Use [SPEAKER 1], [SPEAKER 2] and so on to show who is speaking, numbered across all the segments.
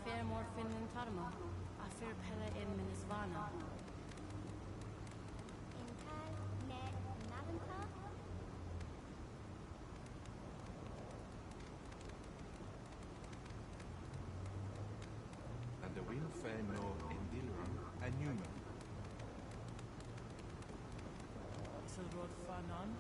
[SPEAKER 1] fair morphin in Tarma. A fair pella in Minisvana.
[SPEAKER 2] And the wheel fair no in Dilram and Newman.
[SPEAKER 1] So road fanon.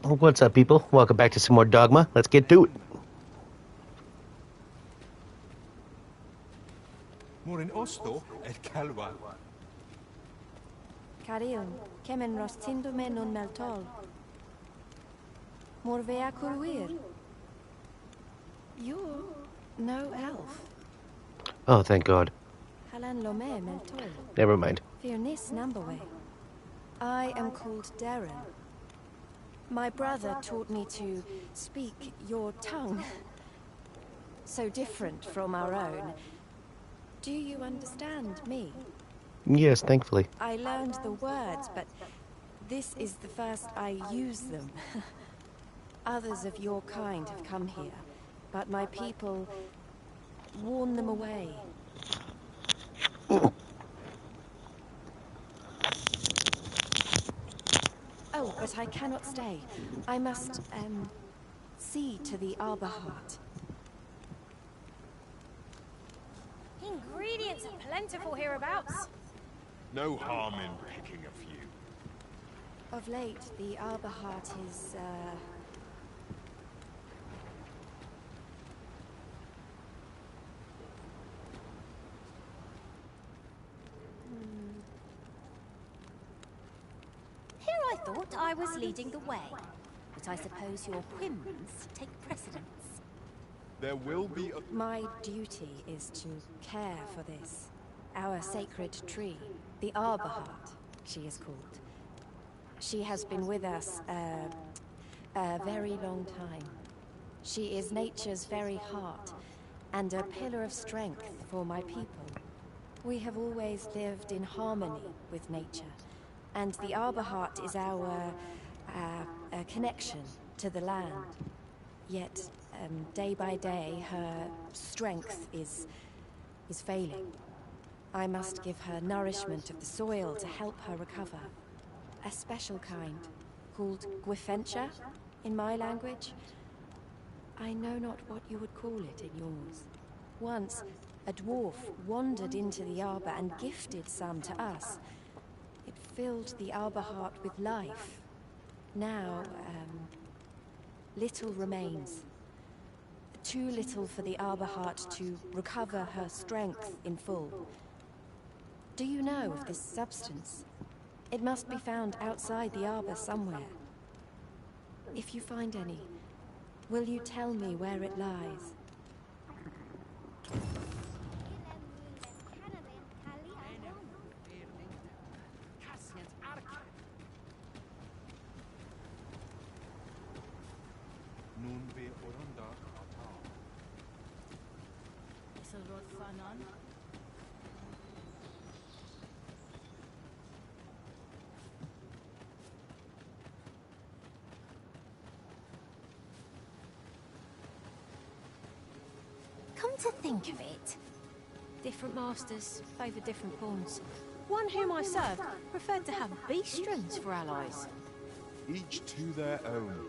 [SPEAKER 3] What's up, people? Welcome back to some more Dogma. Let's get to it.
[SPEAKER 2] More in Osto et Calva.
[SPEAKER 4] Caril, kemen rostindo me non meltol. Mor vea curwir. You're no elf.
[SPEAKER 3] Oh, thank God.
[SPEAKER 4] Halan lome meltol.
[SPEAKER 3] Never mind.
[SPEAKER 4] Fearnis numberway. I am called Darren. My brother taught me to speak your tongue. So different from our own. Do you understand me?
[SPEAKER 3] Yes, thankfully.
[SPEAKER 4] I learned the words, but this is the first I use them. Others of your kind have come here, but my people warn them away. Oh, but I cannot stay. I must, see to the Arbor Heart.
[SPEAKER 5] Ingredients are plentiful hereabouts.
[SPEAKER 2] No harm in picking a few.
[SPEAKER 4] Of late, the Arbor Heart is,
[SPEAKER 5] Here I thought I was leading the way, but I suppose your whims take precedence.
[SPEAKER 2] There will be a...
[SPEAKER 4] My duty is to care for this. Our sacred tree, the Arbor Heart, she is called. She has been with us a very long time. She is nature's very heart, and a pillar of strength for my people. We have always lived in harmony with nature, and the Arbor Heart is our connection to the land. Yet, day by day, her strength is failing. I must give her nourishment of the soil to help her recover. A special kind, called Gwifentia in my language. I know not what you would call it in yours. Once, a dwarf wandered into the arbor and gifted some to us. It filled the Arbor Heart with life. Now, little remains. Too little for the Arbor Heart to recover her strength in full. Do you know of this substance? It must be found outside the arbor somewhere. If you find any, will you tell me where it lies?
[SPEAKER 1] So road fanon.
[SPEAKER 5] Come to think of it, different masters favoured different pawns. One whom I served preferred to have beastrons for allies.
[SPEAKER 2] Each to their own.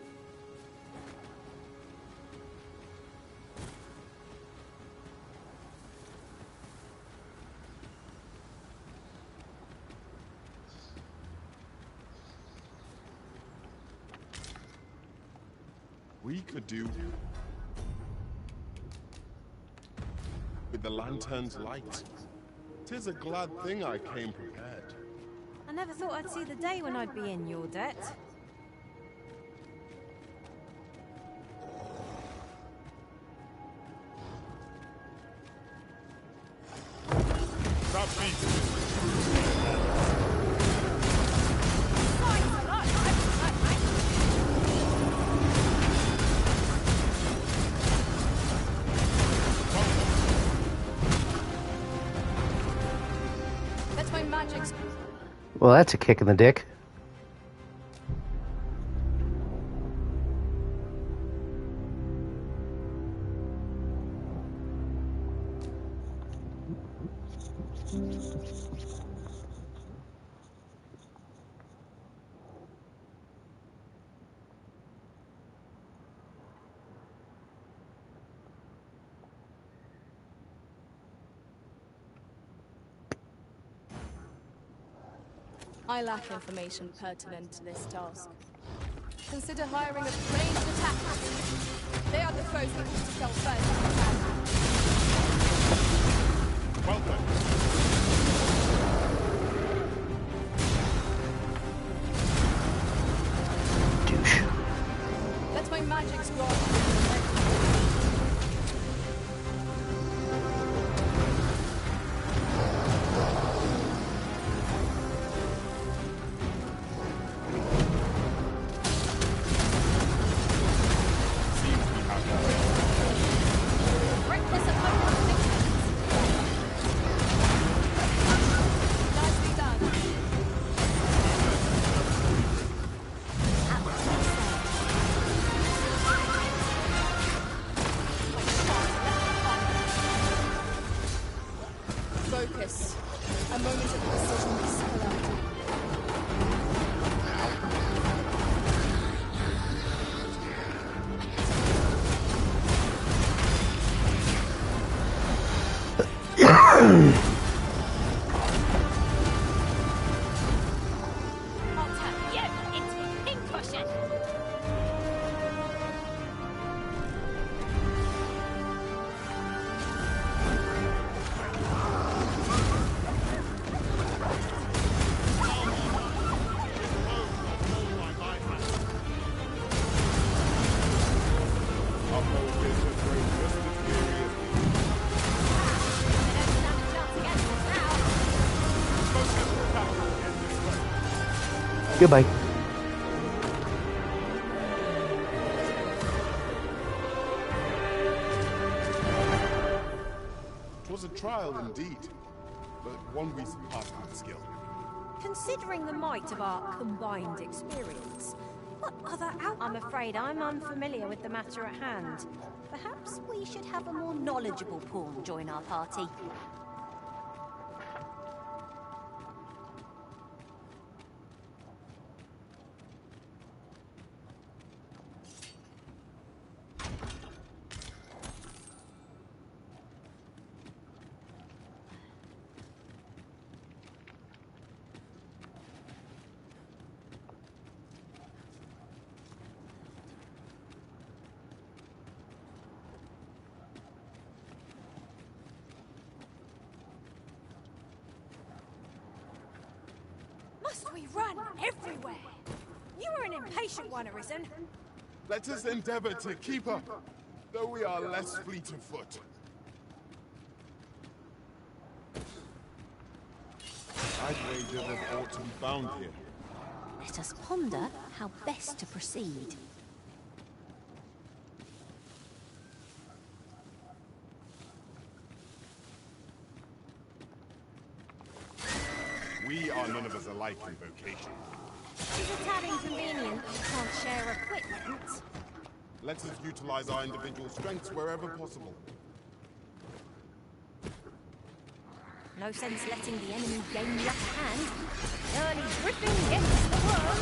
[SPEAKER 2] We could do with the lantern's light. 'Tis a glad thing I came prepared.
[SPEAKER 5] I never thought I'd see the day when I'd be in your debt.
[SPEAKER 2] That beats.
[SPEAKER 3] Well, that's a kick in the dick.
[SPEAKER 1] I lack information pertinent to this task. Consider hiring a ranged attacker. They are the foes we need to kill first.
[SPEAKER 2] Well done.
[SPEAKER 3] Douche.
[SPEAKER 1] Let my magic scroll. Focus. A moment of precision is selected.
[SPEAKER 5] I'll turn you into a pincushion.
[SPEAKER 3] Goodbye.
[SPEAKER 2] Twas a trial indeed, but one we surpassed with skill.
[SPEAKER 5] Considering the might of our combined experience, what other I'm afraid I'm unfamiliar with the matter at hand. Perhaps we should have a more knowledgeable pawn join our party.
[SPEAKER 1] Must we run everywhere? You are an impatient one, Arisen.
[SPEAKER 2] Let us endeavor to keep up, though we are less fleet of foot. I'd wager there's aught to be found here.
[SPEAKER 5] Let us ponder how best to proceed.
[SPEAKER 2] We are none of us alike in vocation.
[SPEAKER 5] Is it tad inconvenient we can't share equipment?
[SPEAKER 2] Let us utilize our individual strengths wherever possible.
[SPEAKER 5] No sense letting the enemy gain the upper hand. Early dripping against the world.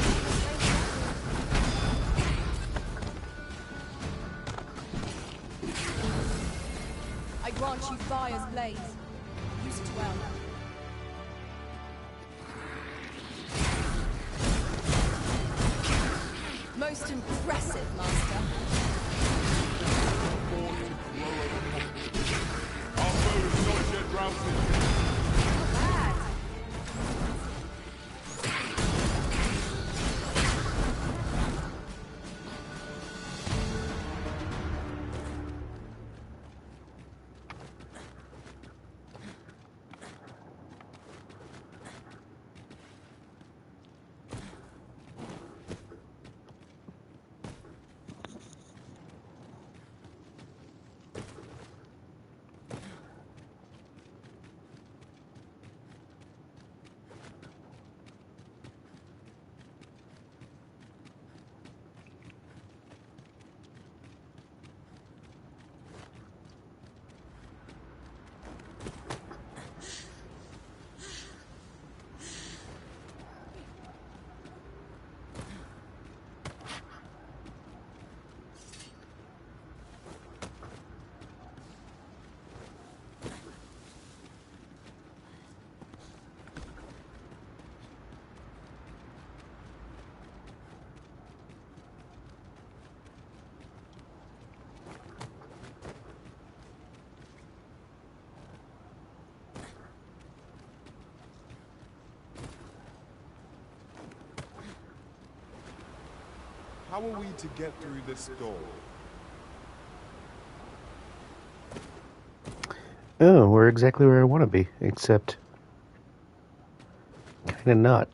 [SPEAKER 1] I grant you fire's blaze. Use it well. Most impressive, Master.
[SPEAKER 2] Our foe is not yet routed.
[SPEAKER 1] Not bad.
[SPEAKER 2] How are we to get through this door?
[SPEAKER 3] Oh, we're exactly where I want to be, except kind of not.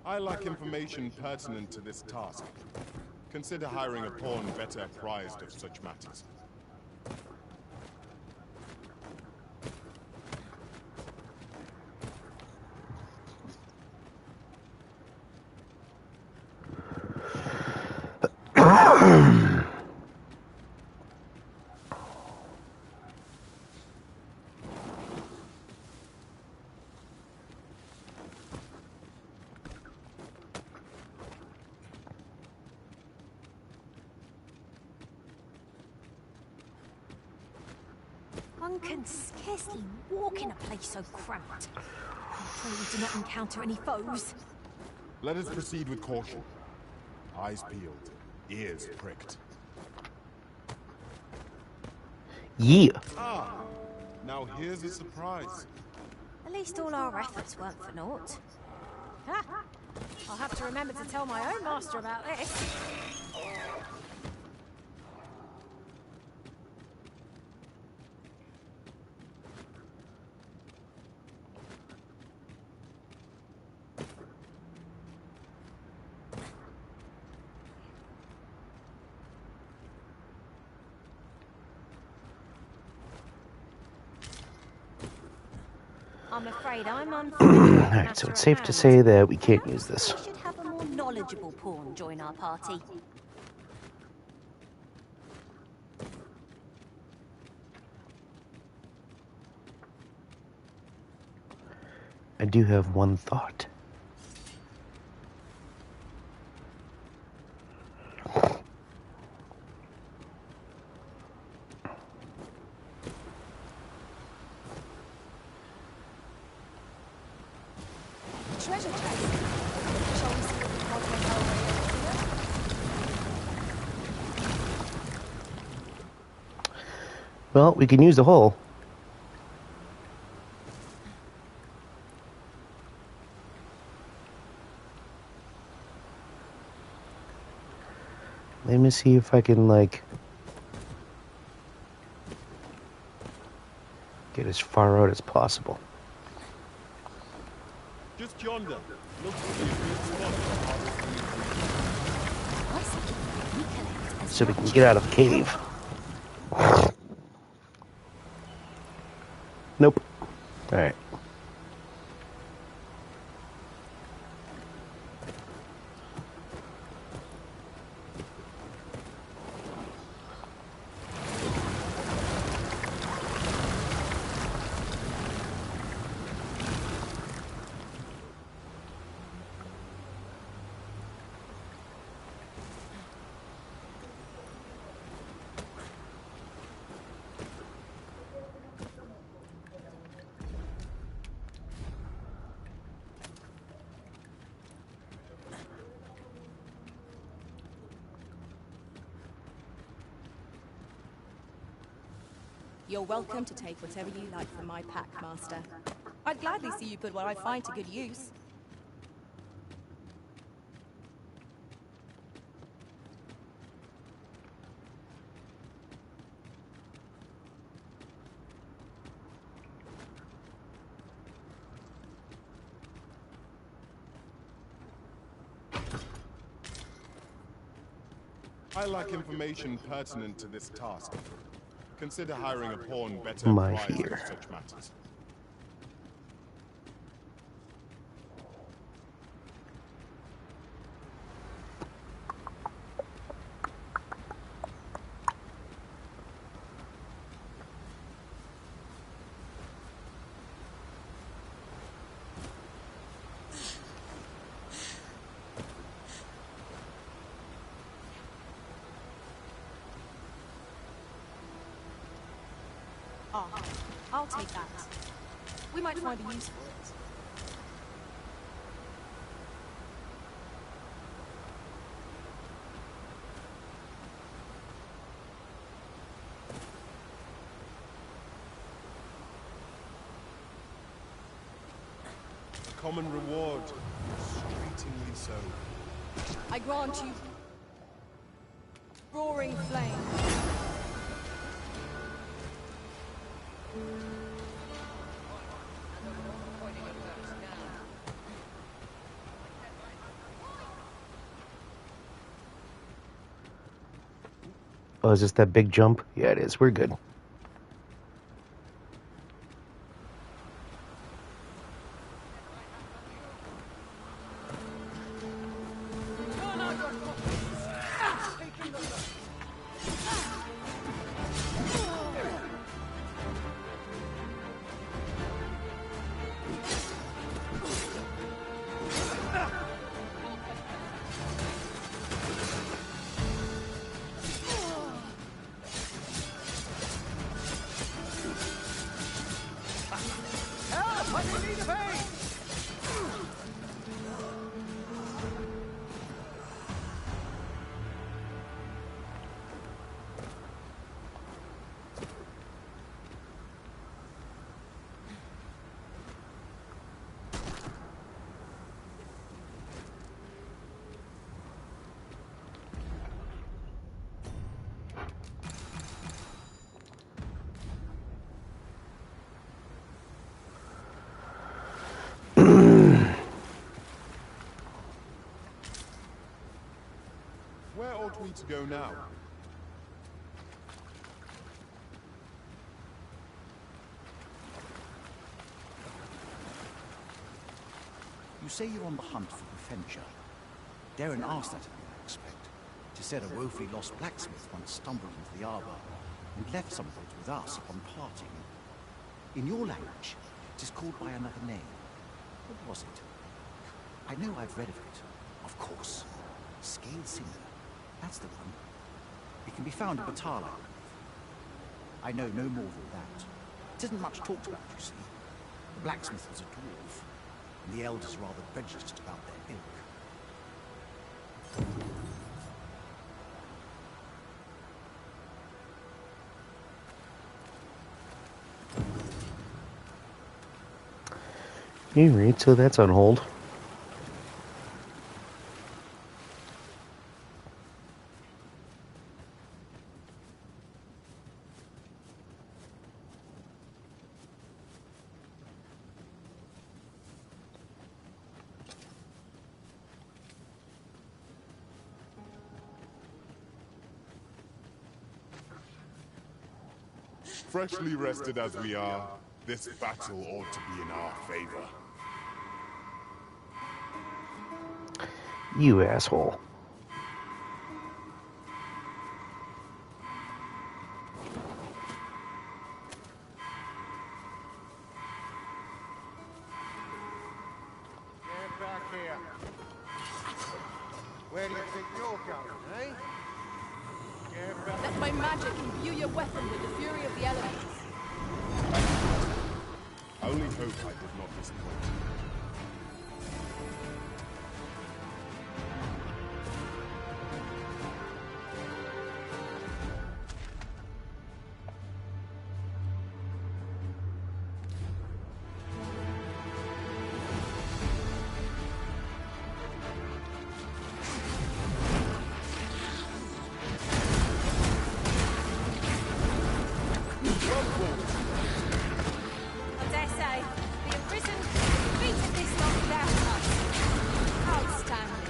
[SPEAKER 2] I lack information pertinent to this task. Consider hiring a pawn better apprised of such matters.
[SPEAKER 5] One can scarcely walk in a place so cramped. I pray we do not encounter any foes.
[SPEAKER 2] Let us proceed with caution. Eyes peeled, ears pricked.
[SPEAKER 3] Yeah.
[SPEAKER 2] Ah, now here's a surprise.
[SPEAKER 5] At least all our efforts weren't for naught. Ha! I'll have to remember to tell my own master about this. I'm afraid I'm unfamiliar.
[SPEAKER 3] Alright, so it's safe to say that we can't use this.
[SPEAKER 5] We should have a more knowledgeable pawn join our party.
[SPEAKER 3] I do have one thought.
[SPEAKER 1] Treasure chest. Shall we see what the cosmic hallway is here?
[SPEAKER 3] Well, we can use the hole. Let me see if I can, like, get as far out as possible.
[SPEAKER 2] Just yonder. Looks to be a good spot for harvesting.
[SPEAKER 3] So we can get out of the cave. Nope. Alright.
[SPEAKER 1] You're welcome to take whatever you like from my pack, Master. I'd gladly see you put what I find to good use.
[SPEAKER 2] I lack information pertinent to this task. Consider hiring a pawn better
[SPEAKER 3] My
[SPEAKER 2] apprised
[SPEAKER 3] fear.
[SPEAKER 2] of such matters.
[SPEAKER 1] I'll take that. We might find a use for it.
[SPEAKER 2] A common reward, frustratingly so.
[SPEAKER 1] I grant you roaring flame.
[SPEAKER 3] Oh, is this that big jump? Yeah, it is. We're good.
[SPEAKER 2] Where ought we to go now?
[SPEAKER 6] You say you're on the hunt for Fencher. Darren asked that of you, I expect. It is said a woefully lost blacksmith once stumbled into the arbor and left some of it with us upon parting. In your language, it is called by another name. What was it? I know I've read of it. Of course. Scaled Cinder. That's the one. It can be found in Batala. I know no more than that. It isn't much talked about, you see. The blacksmith was a dwarf, and the elders are rather prejudiced about their ilk.
[SPEAKER 3] Alright, so that's on hold.
[SPEAKER 2] Freshly rested as we are, this battle ought to be in our favor.
[SPEAKER 3] You asshole.
[SPEAKER 7] Get back here. Where do you think you're going, eh? Get back.
[SPEAKER 1] Let my magic imbue your weapon with the fury of the elements.
[SPEAKER 2] I only hope I did not disappoint you.
[SPEAKER 5] I dare say, the imprisoned defeated this lot without us. Outstanding.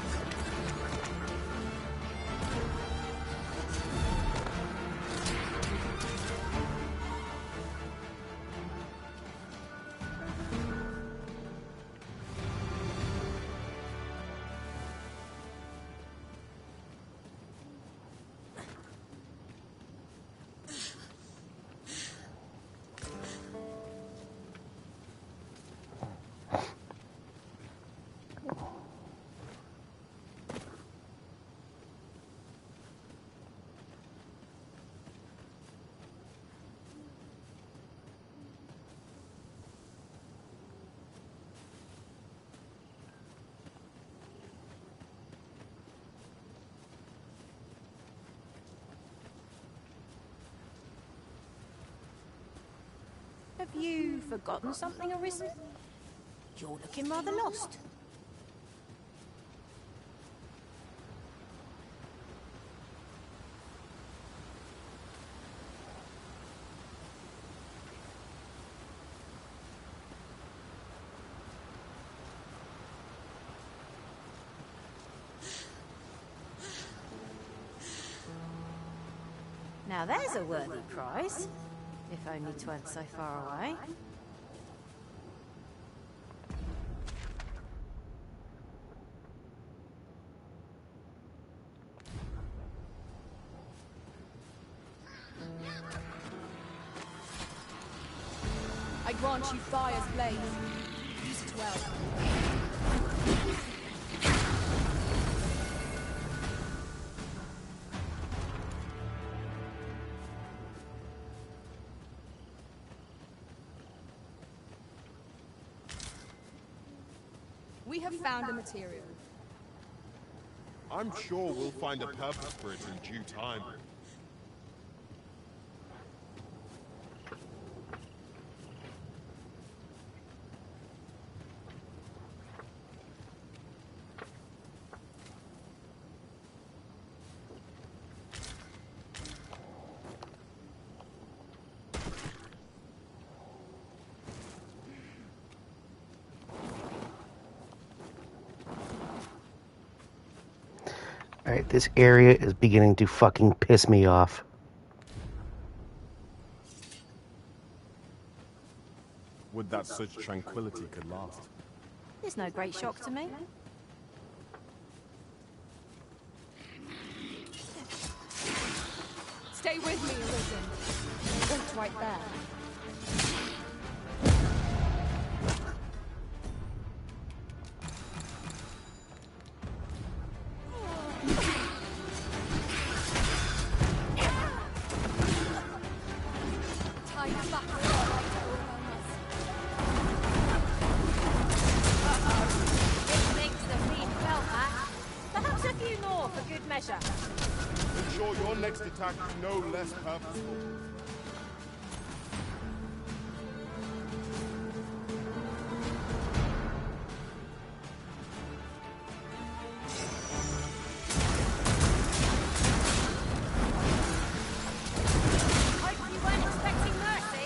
[SPEAKER 5] Have you forgotten something, Arisen? You're looking rather lost. Now there's a worthy prize, if only 'tweren't so far away.
[SPEAKER 1] I grant you fire's blaze. Use it well. We have found a material.
[SPEAKER 2] I'm sure we'll find a purpose for it in due time.
[SPEAKER 3] Alright, this area is beginning to fucking piss me off.
[SPEAKER 2] Would that such tranquility could last?
[SPEAKER 5] There's no great shock to me.
[SPEAKER 1] Stay with me, Arisen. Wait right there.
[SPEAKER 2] Ensure your next attack is no less purposeful.
[SPEAKER 5] Hope you weren't expecting mercy.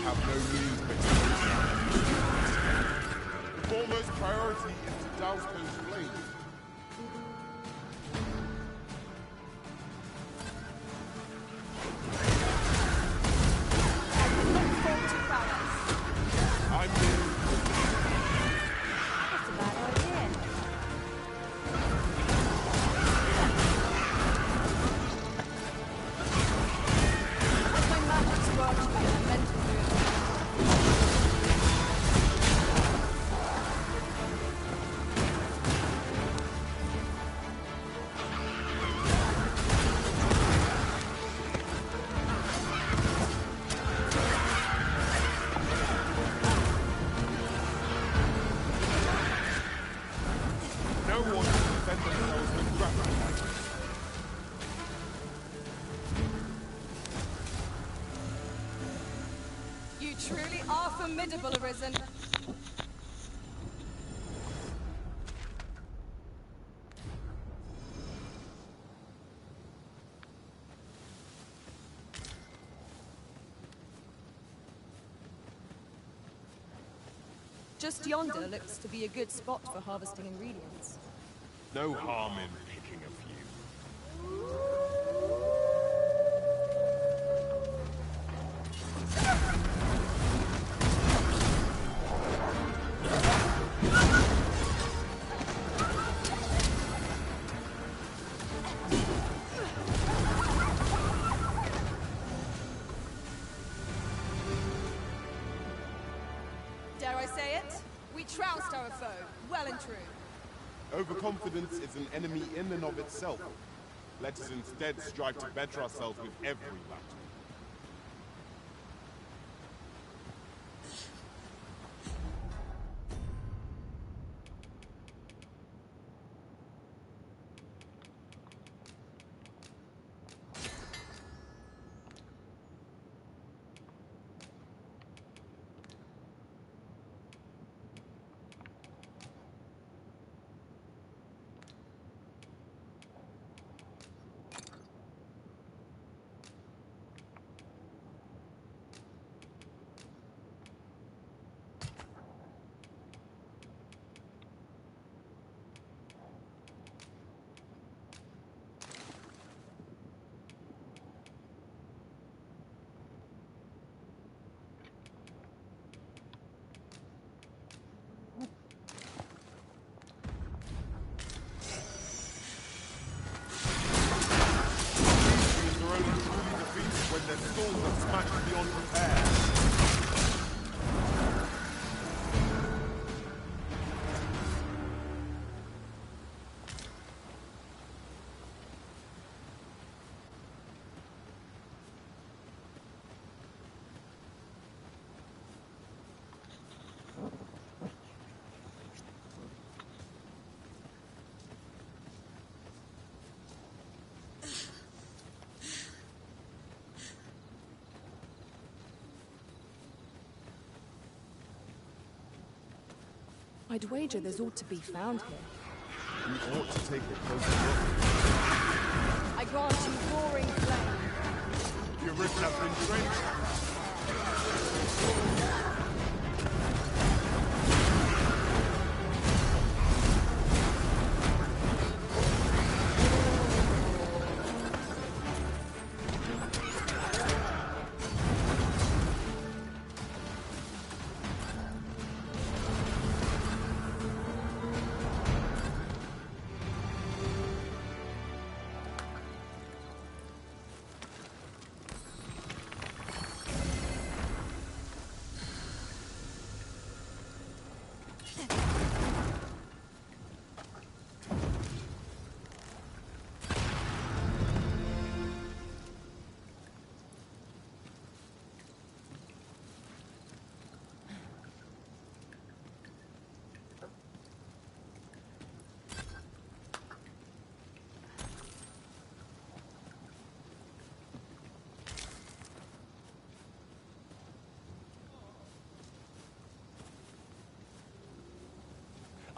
[SPEAKER 2] Have no means of extinction. Foremost priority is to douse those flames. I'm in.
[SPEAKER 5] That's a bad idea.
[SPEAKER 1] My magic's worked by a mental move.
[SPEAKER 2] No one can defend themselves with grappling like this.
[SPEAKER 1] You truly are formidable, Arisen. Just yonder looks to be a good spot for harvesting ingredients.
[SPEAKER 2] No harm in picking a few.
[SPEAKER 1] foe, well and true.
[SPEAKER 2] Overconfidence is an enemy in and of itself. Let us instead strive to better ourselves with every battle. When their skulls are smashed beyond repair.
[SPEAKER 1] I'd wager there's ought to be found here.
[SPEAKER 2] You ought to take a closer look.
[SPEAKER 1] I grant you roaring flame.
[SPEAKER 2] Your rifts have been drenched.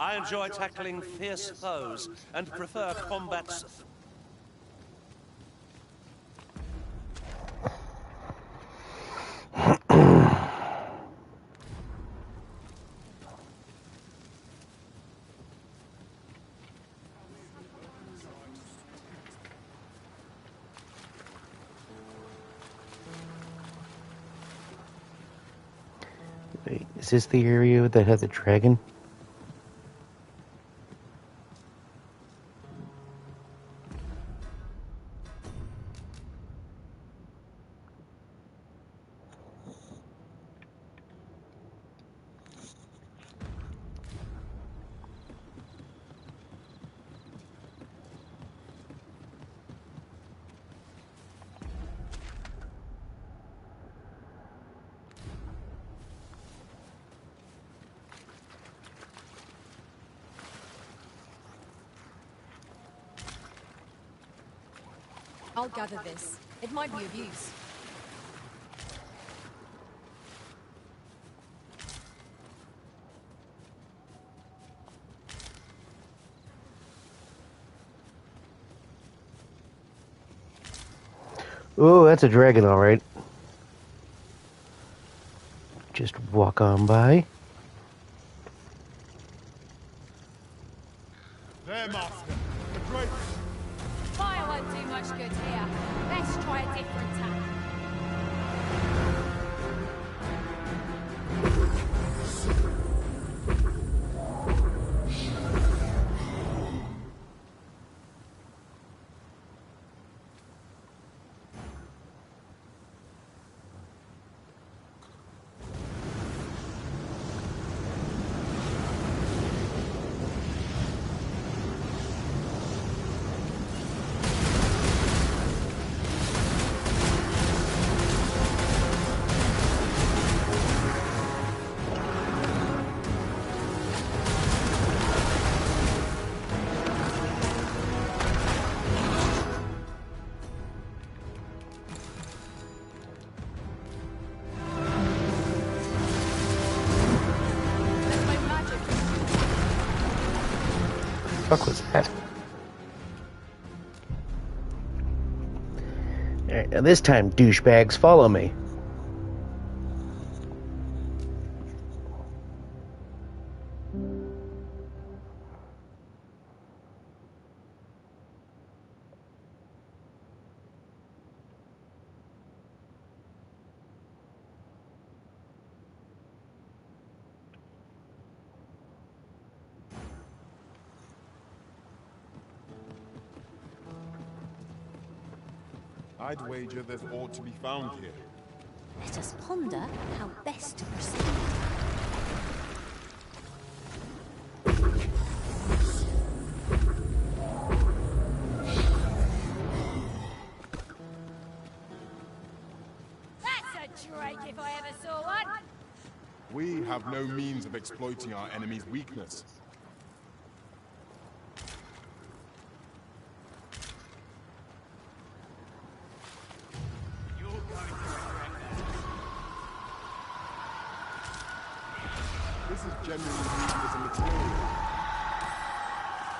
[SPEAKER 8] I enjoy tackling fierce foes and prefer combats.
[SPEAKER 3] Wait, is this the area that had the dragon?
[SPEAKER 1] I'll gather this. It might be of use.
[SPEAKER 3] Oh, that's a dragon, all right. Just walk on by.
[SPEAKER 2] There, Master. The great...
[SPEAKER 1] Fire won't do much good here. Let's try a different tack.
[SPEAKER 3] fuck was that? Alright, now this time, douchebags, follow me.
[SPEAKER 2] I'd wager there's aught to be found here.
[SPEAKER 5] Let us ponder how best to proceed.
[SPEAKER 1] That's a drake if I ever saw one!
[SPEAKER 2] We have no means of exploiting our enemy's weakness. This is generally used as a material.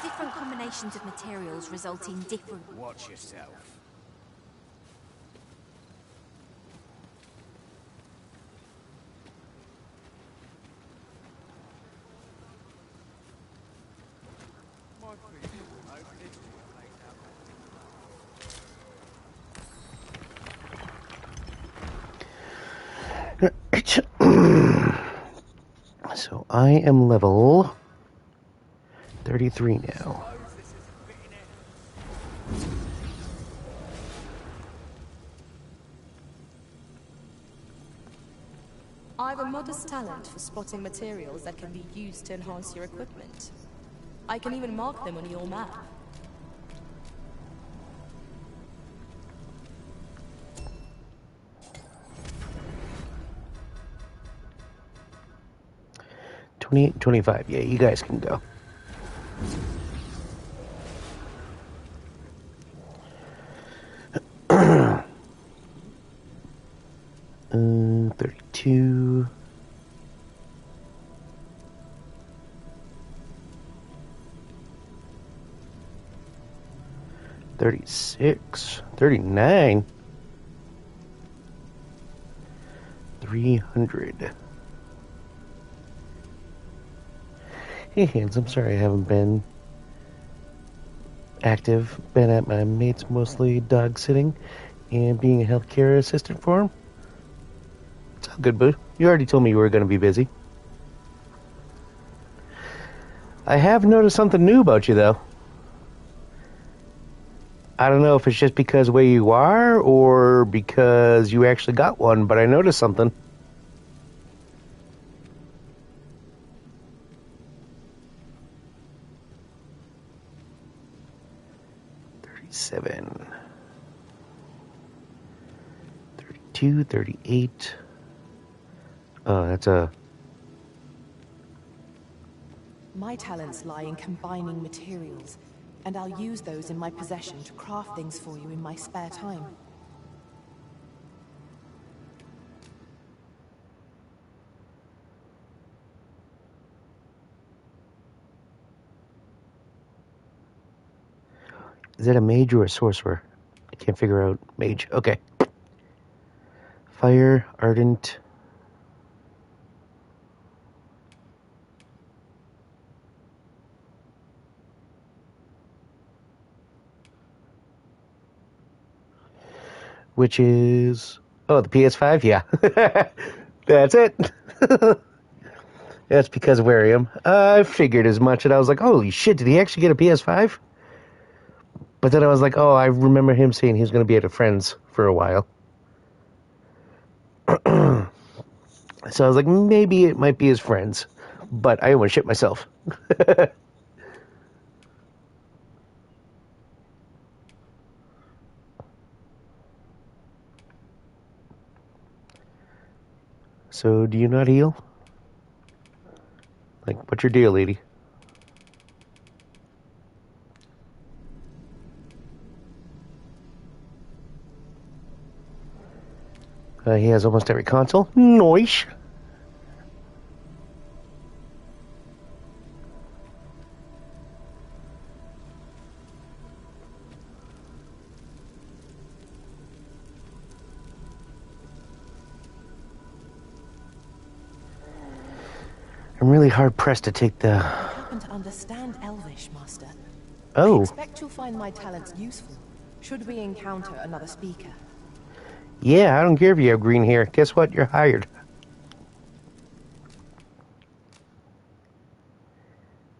[SPEAKER 5] Different combinations of materials result in different...
[SPEAKER 6] Watch yourself.
[SPEAKER 3] So I am level 33 now.
[SPEAKER 1] I have a modest talent for spotting materials that can be used to enhance your equipment. I can even mark them on your map.
[SPEAKER 3] $28.25. Yeah, you guys can go. $32. 36, 39, 300. Hey, Hands, I'm sorry I haven't been active. Been at my mate's mostly dog sitting and being a healthcare assistant for him. It's all good, boo. You already told me you were going to be busy. I have noticed something new about you, though. I don't know if it's just because of where you are or because you actually got one, but I noticed something. $37, $32, $38. Oh, that's a...
[SPEAKER 9] My talents lie in combining materials, and I'll use those in my possession to craft things for you in my spare time.
[SPEAKER 3] Is that a mage or a sorcerer? I can't figure out. Mage. Okay. Fire, ardent. Which is... Oh, the PS5? Yeah. That's it. That's because of where I am. I figured as much, and I was like, holy shit, did he actually get a PS5? But then I was like, oh, I remember him saying he was going to be at a friend's for a while. So I was like, maybe it might be his friend's. But I almost shit myself. So, do you not heal? Like, what's your deal, lady? He has almost every console. Nice. I'm really hard pressed to take the...
[SPEAKER 9] I happen to understand Elvish, Master. I
[SPEAKER 3] Oh,
[SPEAKER 9] expect you'll find my talents useful, should we encounter another speaker.
[SPEAKER 3] yeah, I don't care if you have green hair. Guess what? You're hired.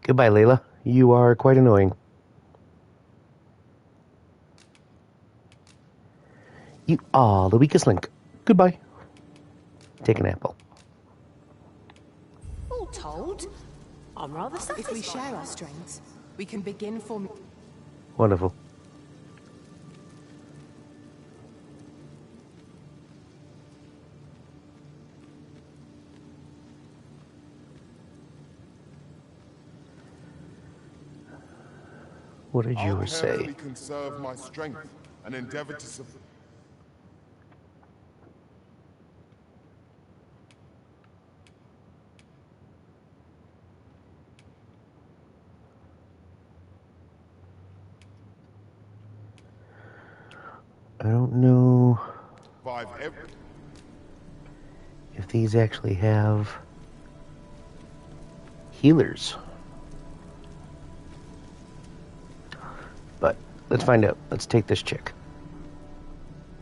[SPEAKER 3] Goodbye, Layla. You are quite annoying. You are the weakest link. Goodbye. Take an apple.
[SPEAKER 5] All told, I'm rather satisfied.
[SPEAKER 9] If we share our strengths, we can begin forming...
[SPEAKER 3] Wonderful. What did
[SPEAKER 2] I'll
[SPEAKER 3] yours say?
[SPEAKER 2] carefully conserve my strength and endeavor to
[SPEAKER 3] I don't know
[SPEAKER 2] survive every...
[SPEAKER 3] if these actually have healers. But let's find out. Let's take this chick.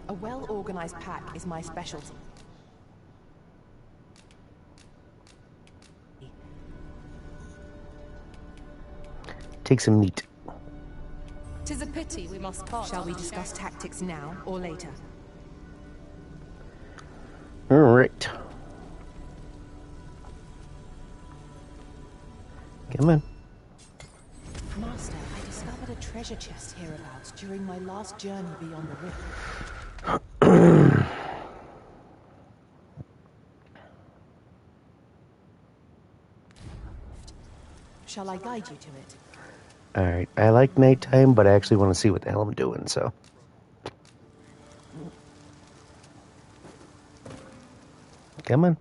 [SPEAKER 9] A well-organized pack is my specialty.
[SPEAKER 3] Take some meat.
[SPEAKER 1] 'Tis a pity we must part.
[SPEAKER 9] Shall we discuss tactics now or later?
[SPEAKER 3] All right. Come on.
[SPEAKER 9] Master, I discovered a treasure chest hereabouts during my last journey beyond the rift. Shall I guide you to it?
[SPEAKER 3] Alright, I like nighttime, but I actually want to see what the hell I'm doing, so. Come on.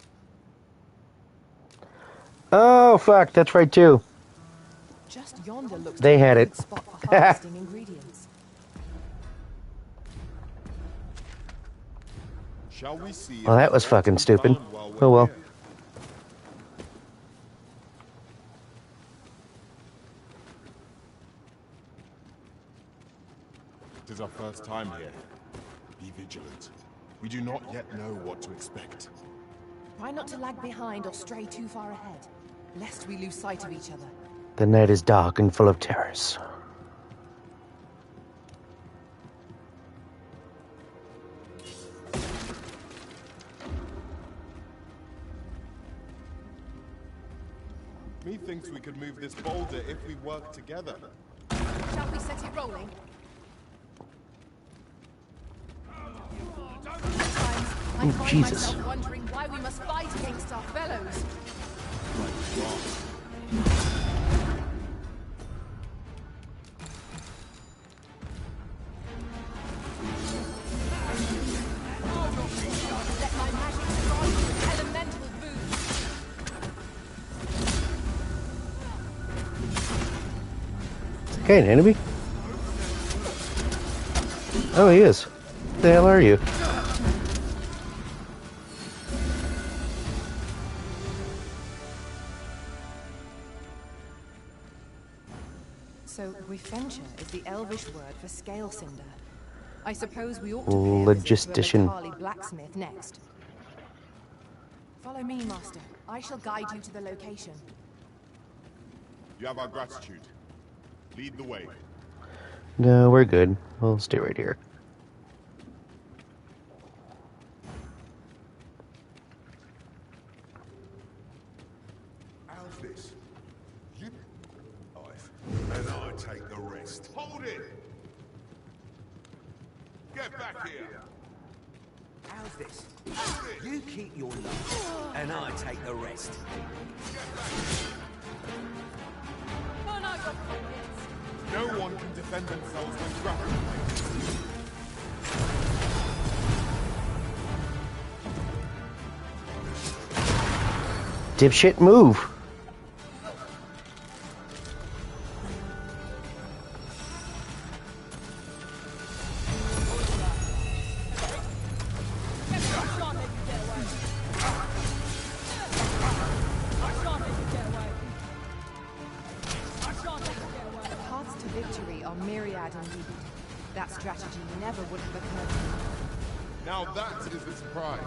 [SPEAKER 3] Oh, fuck, that's right, too.
[SPEAKER 9] Just yonder looks
[SPEAKER 3] They
[SPEAKER 9] like
[SPEAKER 3] had
[SPEAKER 9] a
[SPEAKER 3] it.
[SPEAKER 9] good spot for harvesting ingredients.
[SPEAKER 2] Shall we see?
[SPEAKER 3] Well, that was fucking stupid. Oh, well.
[SPEAKER 2] It is our first time here. Be vigilant. We do not yet know what to expect.
[SPEAKER 9] Try not to lag behind or stray too far ahead, lest we lose sight of each other.
[SPEAKER 3] The night is dark and full of terrors.
[SPEAKER 2] Methinks we could move this boulder if we work together.
[SPEAKER 1] Shall we set it rolling? Sometimes I find
[SPEAKER 3] Jesus.
[SPEAKER 1] myself wondering why we must fight against our fellows. Let my magic strike with elemental boost.
[SPEAKER 3] Okay, an enemy? Oh, he is. What the hell are you?
[SPEAKER 9] So, Refenture is the Elvish word for scale cinder. I suppose we ought to
[SPEAKER 3] Logistician.
[SPEAKER 9] Carly blacksmith next. Follow me, Master. I shall guide you to the location.
[SPEAKER 2] You have our gratitude. Lead the way.
[SPEAKER 3] No, we're good. We'll stay right here.
[SPEAKER 2] How's this? You life, and I take the rest. Hold it! Get back here!
[SPEAKER 10] How's this? You keep your love, and I take the rest.
[SPEAKER 1] Burn out your pockets.
[SPEAKER 2] No one can defend themselves with grapple.
[SPEAKER 3] Dipshit, move!
[SPEAKER 9] victory are myriad indeed. That strategy never would have occurred to me.
[SPEAKER 2] Now that is a surprise.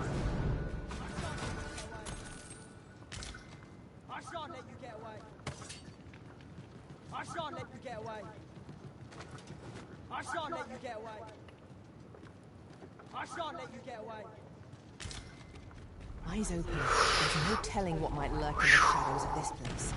[SPEAKER 11] I shan't let you get away. I shan't let you get away. I shan't let you get away. I shan't let you get away.
[SPEAKER 9] Eyes open. There's no telling what might lurk in the shadows of this place.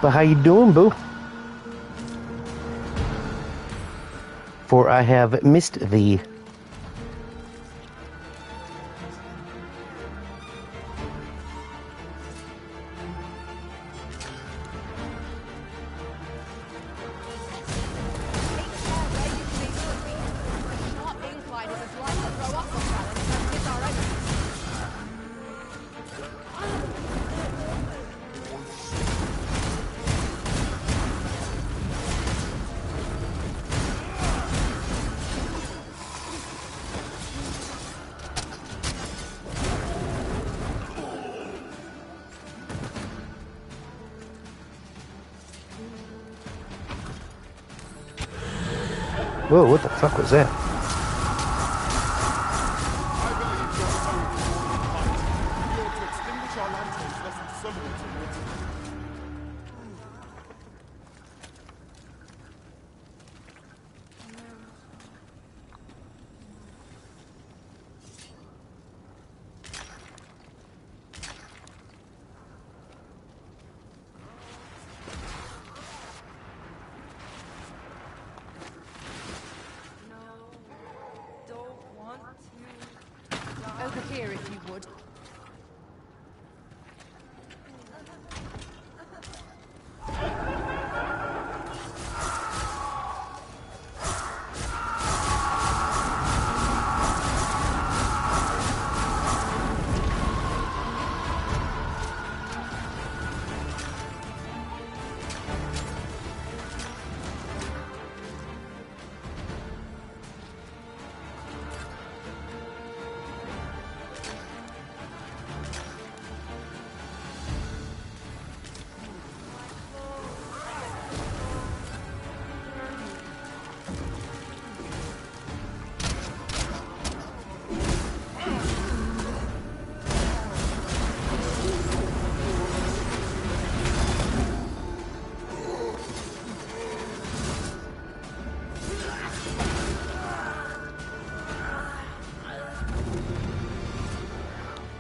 [SPEAKER 3] But how you doing, boo? For I have missed thee. Whoa, what the fuck was that?
[SPEAKER 2] I believe your own fight. You ought to extinguish our lanterns lest it summon towards us.
[SPEAKER 9] Over here, if you would.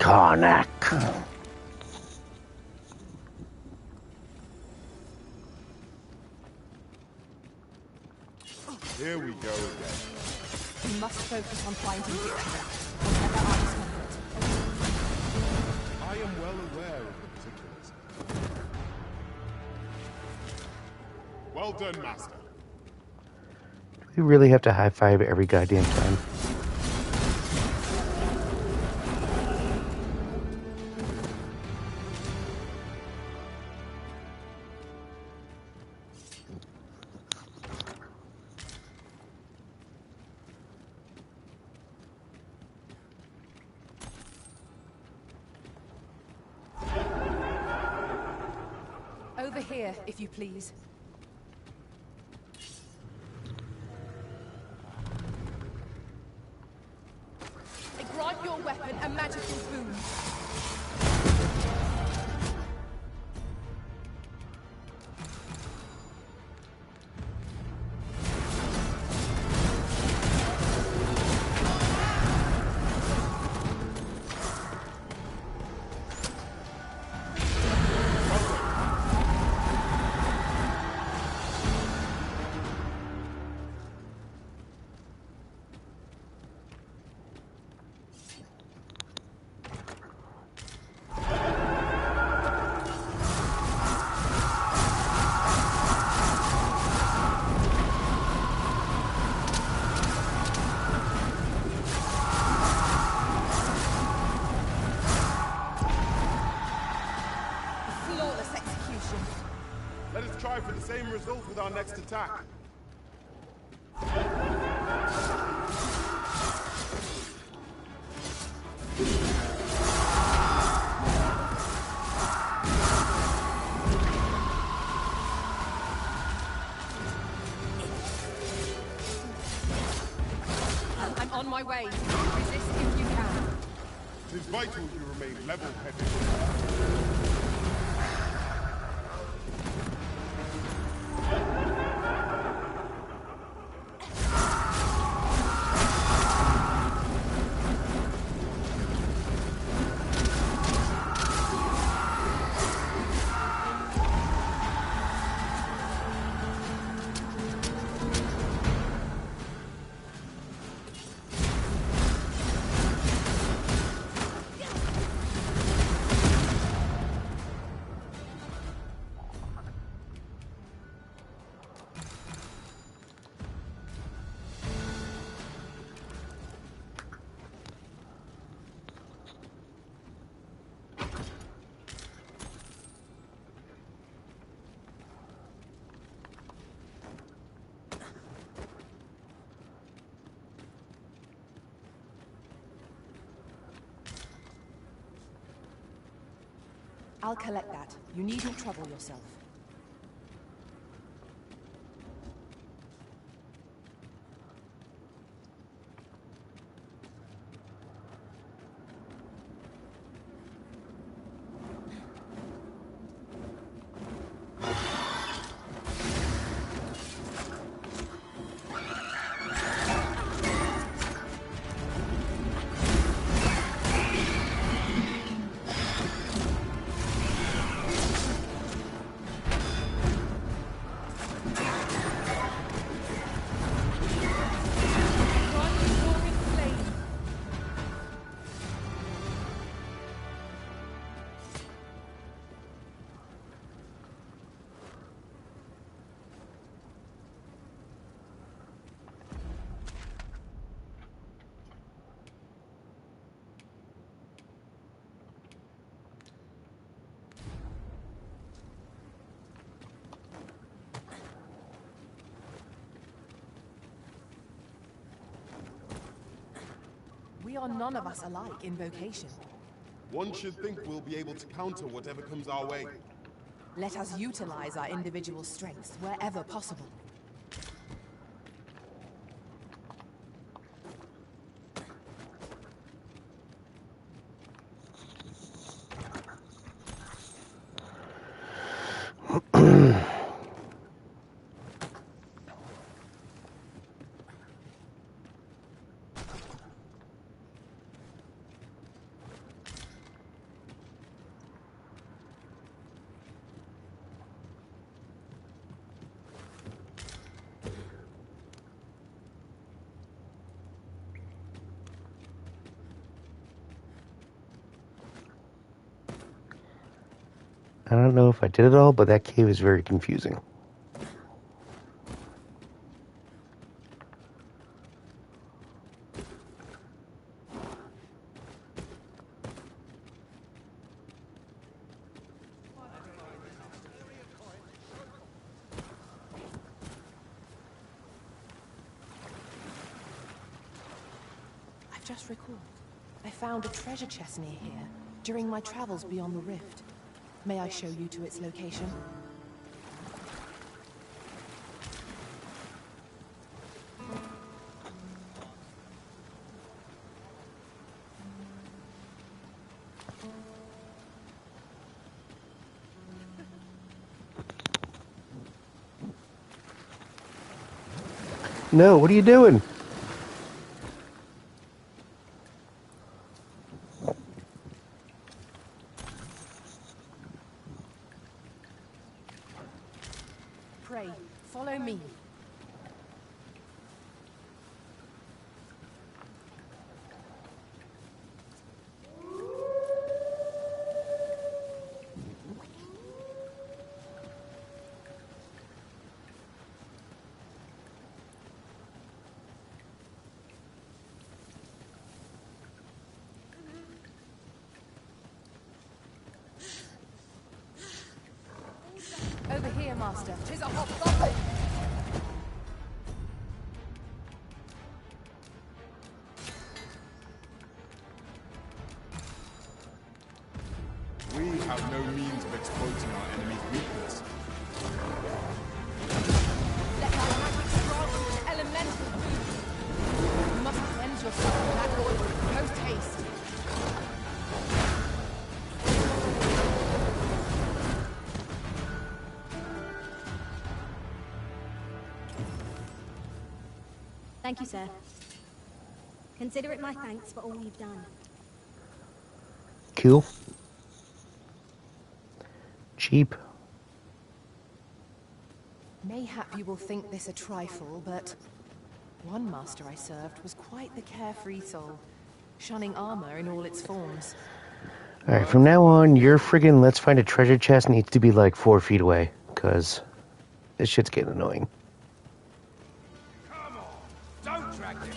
[SPEAKER 3] Karnak.
[SPEAKER 2] Here we go again.
[SPEAKER 9] We must focus on finding victory, whatever our discomfort.
[SPEAKER 2] I am well aware of the particulars. Well done, Master.
[SPEAKER 3] We really have to high five every goddamn time.
[SPEAKER 9] Over here, if you please. I grant your weapon a magical boon.
[SPEAKER 2] result with our next attack.
[SPEAKER 9] I'm on my way. Resist if you can.
[SPEAKER 2] It is vital you remain level-headed.
[SPEAKER 9] I'll collect that. You needn't trouble yourself. We are none of us alike in vocation.
[SPEAKER 2] One should think we'll be able to counter whatever comes our way.
[SPEAKER 9] Let us utilize our individual strengths wherever possible.
[SPEAKER 3] I don't know if I did it all, but that cave is very confusing.
[SPEAKER 9] I've just recalled. I found a treasure chest near here during my travels beyond the rift. May I show you to its location?
[SPEAKER 3] No, what are you doing?
[SPEAKER 9] Pray, follow me. Master.
[SPEAKER 1] 'Tis a hobgoblin.
[SPEAKER 2] We have no means of exploiting our enemy's weakness.
[SPEAKER 1] Let our magic strong with elemental food. You must cleanse yourself of that oil. Post haste.
[SPEAKER 12] Thank you, sir. Consider it my thanks for all you've done.
[SPEAKER 3] Cool. Cheap.
[SPEAKER 9] Mayhap you will think this a trifle, but one master I served was quite the carefree soul, shunning armor in all its forms.
[SPEAKER 3] Alright, from now on, your friggin' let's find a treasure chest needs to be like 4 feet away, because this shit's getting annoying.
[SPEAKER 10] Come on, don't drag this.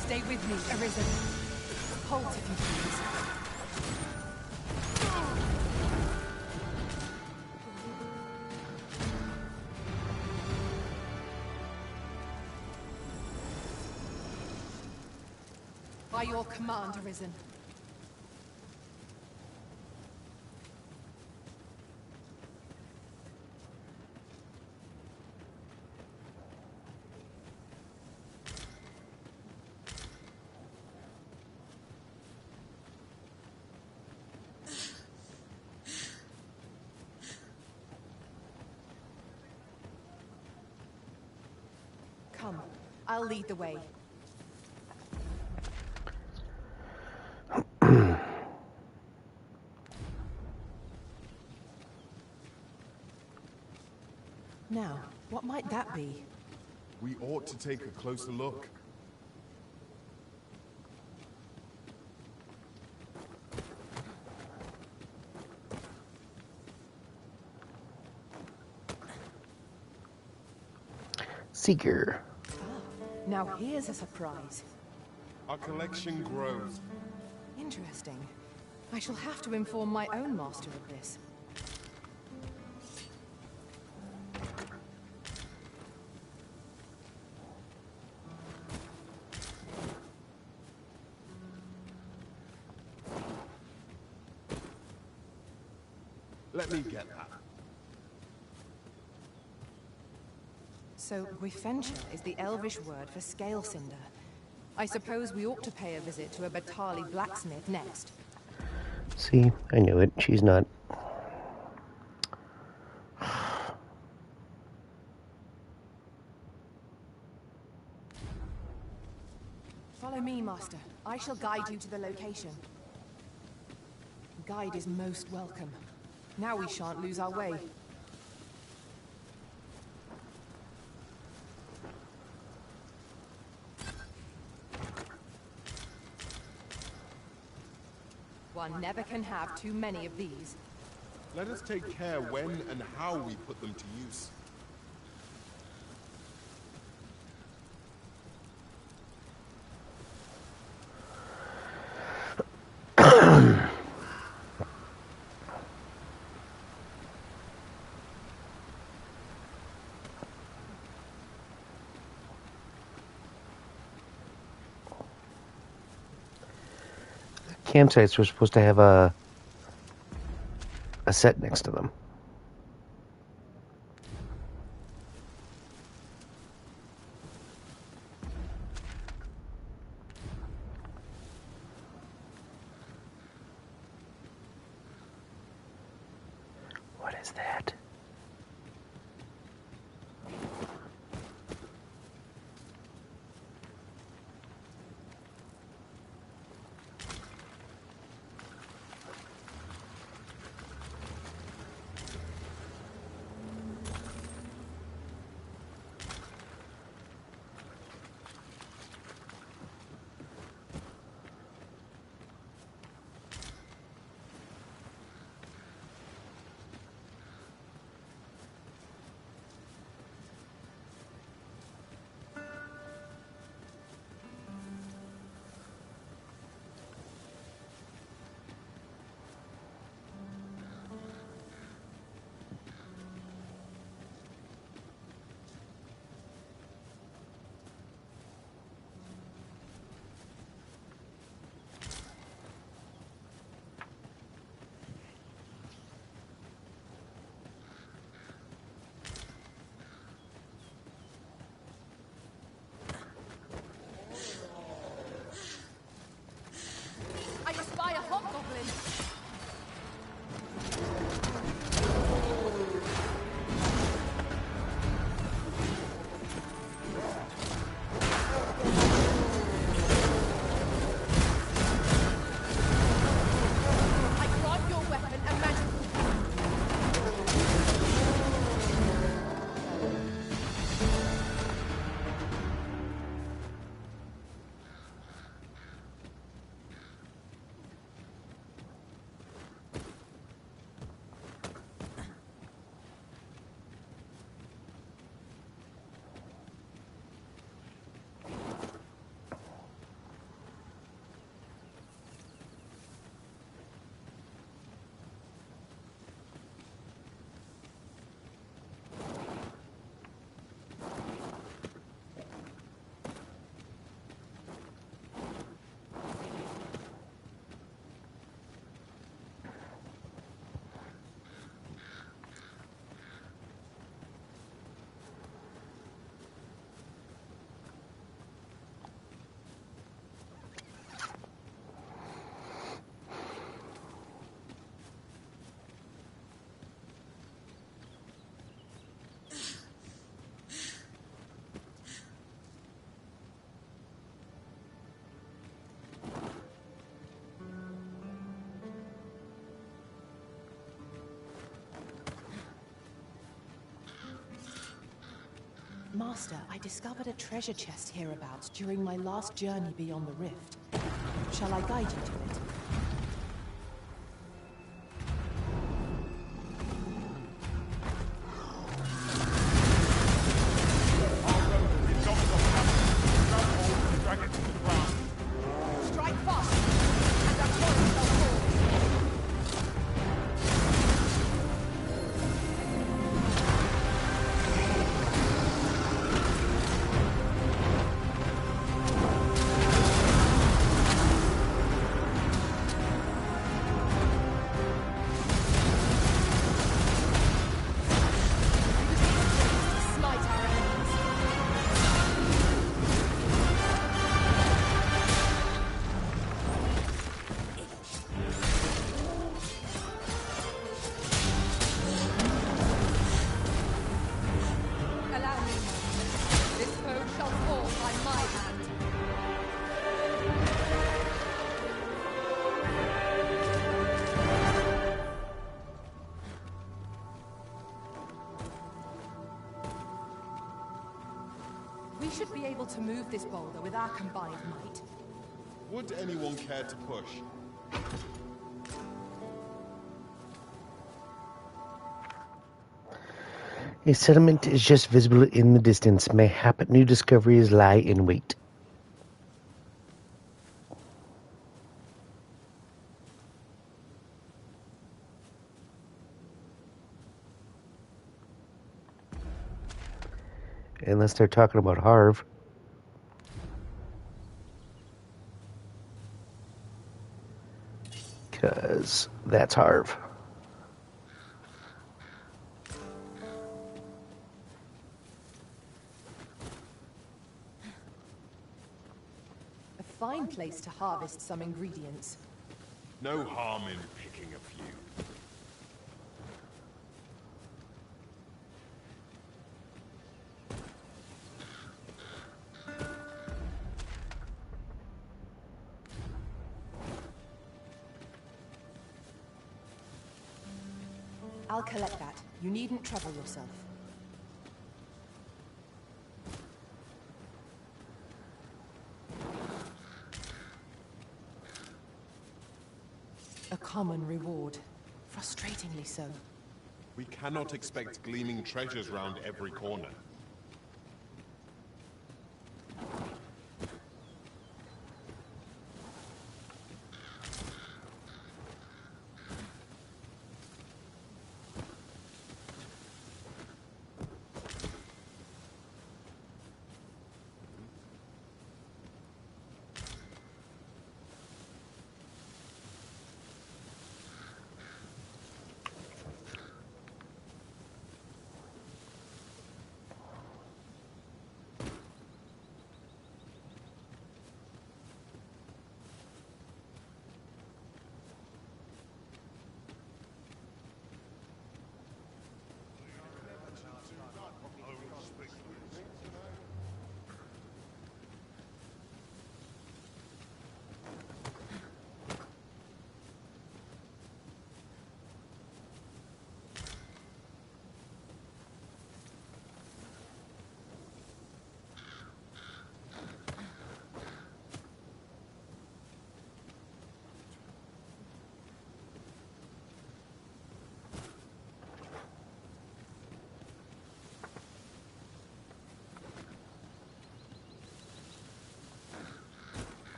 [SPEAKER 9] Stay with me, Arisen. Halt if you please. By your command, Arisen. Come, I'll lead the way. Now, what might that be?
[SPEAKER 2] We ought to take a closer look.
[SPEAKER 3] Seeker.
[SPEAKER 9] Now here's a surprise.
[SPEAKER 2] Our collection grows.
[SPEAKER 9] Interesting. I shall have to inform my own master of this.
[SPEAKER 2] Let me get that.
[SPEAKER 9] So, Wifentia is the Elvish word for scale cinder. I suppose we ought to pay a visit to a Batali blacksmith next.
[SPEAKER 3] See, I knew it. She's not.
[SPEAKER 9] Follow me, Master. I shall guide you to the location. Guide is most welcome. Now we shan't lose our way. One never can have too many of these.
[SPEAKER 2] Let us take care when and how we put them to use.
[SPEAKER 3] Campsites were supposed to have a set next to them. What is that?
[SPEAKER 9] Master, I discovered a treasure chest hereabouts during my last journey beyond the rift. Shall I guide you to it? We should be able to move this boulder with our combined might.
[SPEAKER 2] Would anyone care to push?
[SPEAKER 3] A settlement is just visible in the distance. Mayhap new discoveries lie in wait. Unless they're talking about Harv. Because that's Harv.
[SPEAKER 9] A fine place to harvest some ingredients.
[SPEAKER 2] No harm in picking a few.
[SPEAKER 9] I'll collect that. You needn't trouble yourself. A common reward. Frustratingly so.
[SPEAKER 2] We cannot expect gleaming treasures round every corner.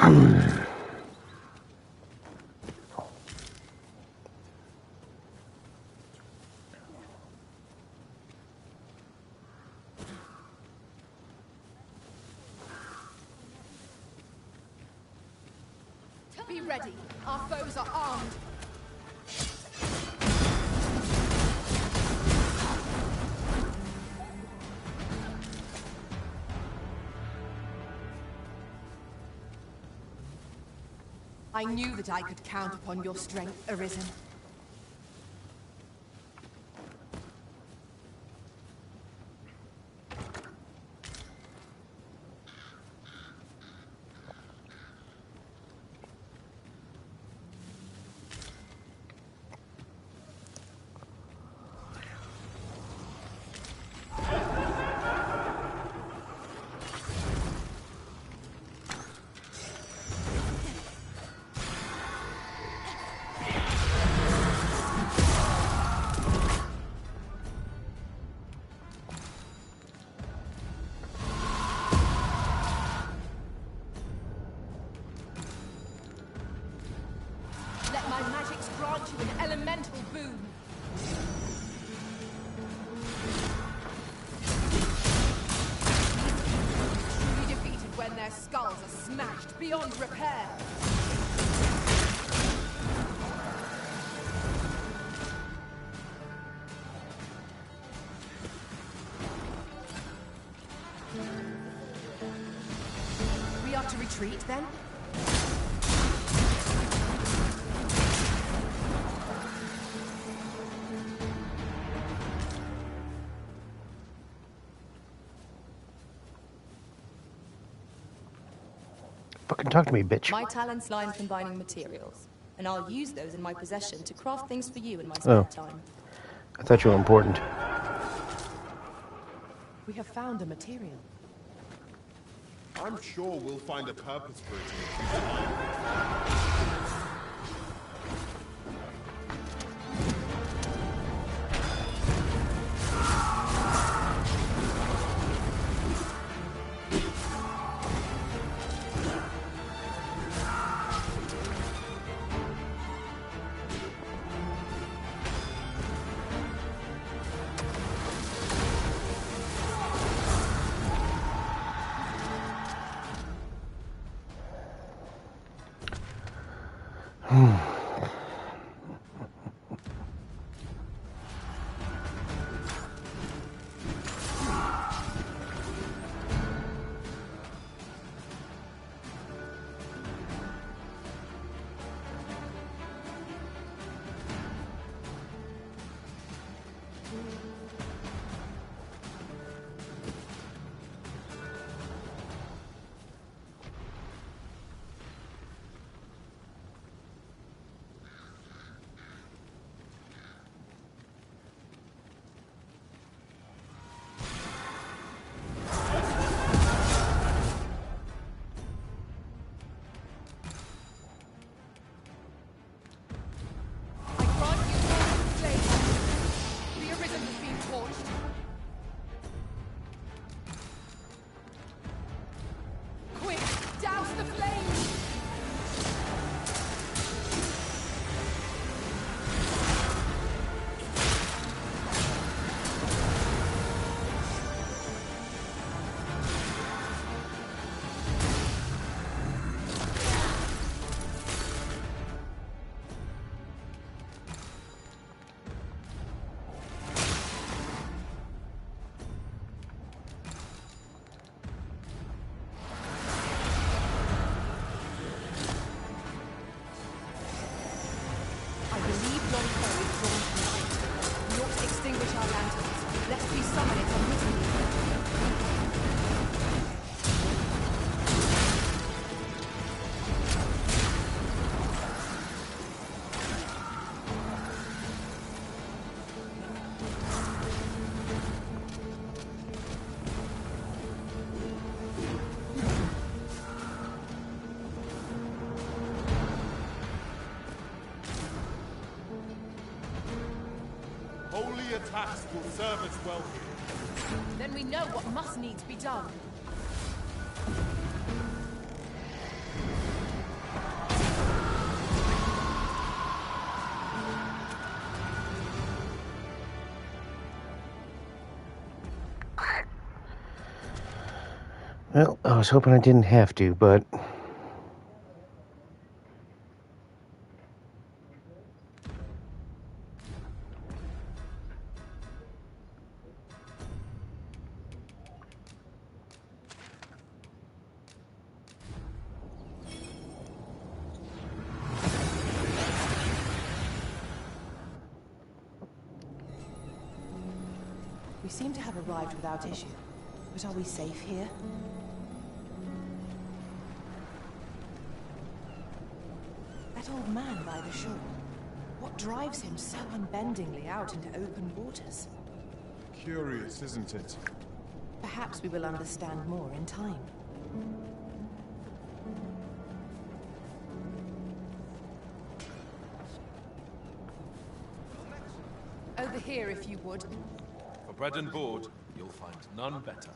[SPEAKER 9] Be ready. Our foes are armed. I knew that I could count upon your strength, Arisen. Let my magics grant you an elemental boon. Truly defeated when their skulls are smashed beyond repair. We are to retreat then?
[SPEAKER 3] Fucking talk to me, bitch.
[SPEAKER 1] My talents lie in combining materials, and I'll use those in my possession to craft things for you in my spare time.
[SPEAKER 3] I thought you were important.
[SPEAKER 9] We have found a material.
[SPEAKER 2] I'm sure we'll find a purpose for it in the future. Holy attacks will serve us well here.
[SPEAKER 9] Then we know what must needs be done.
[SPEAKER 3] Well, I was hoping I didn't have to, but...
[SPEAKER 9] We seem to have arrived without issue. But are we safe here? That old man by the shore. What drives him so unbendingly out into open waters?
[SPEAKER 2] Curious, isn't it?
[SPEAKER 9] Perhaps we will understand more in time. Over here, if you would.
[SPEAKER 13] For bread and board, you'll find none better.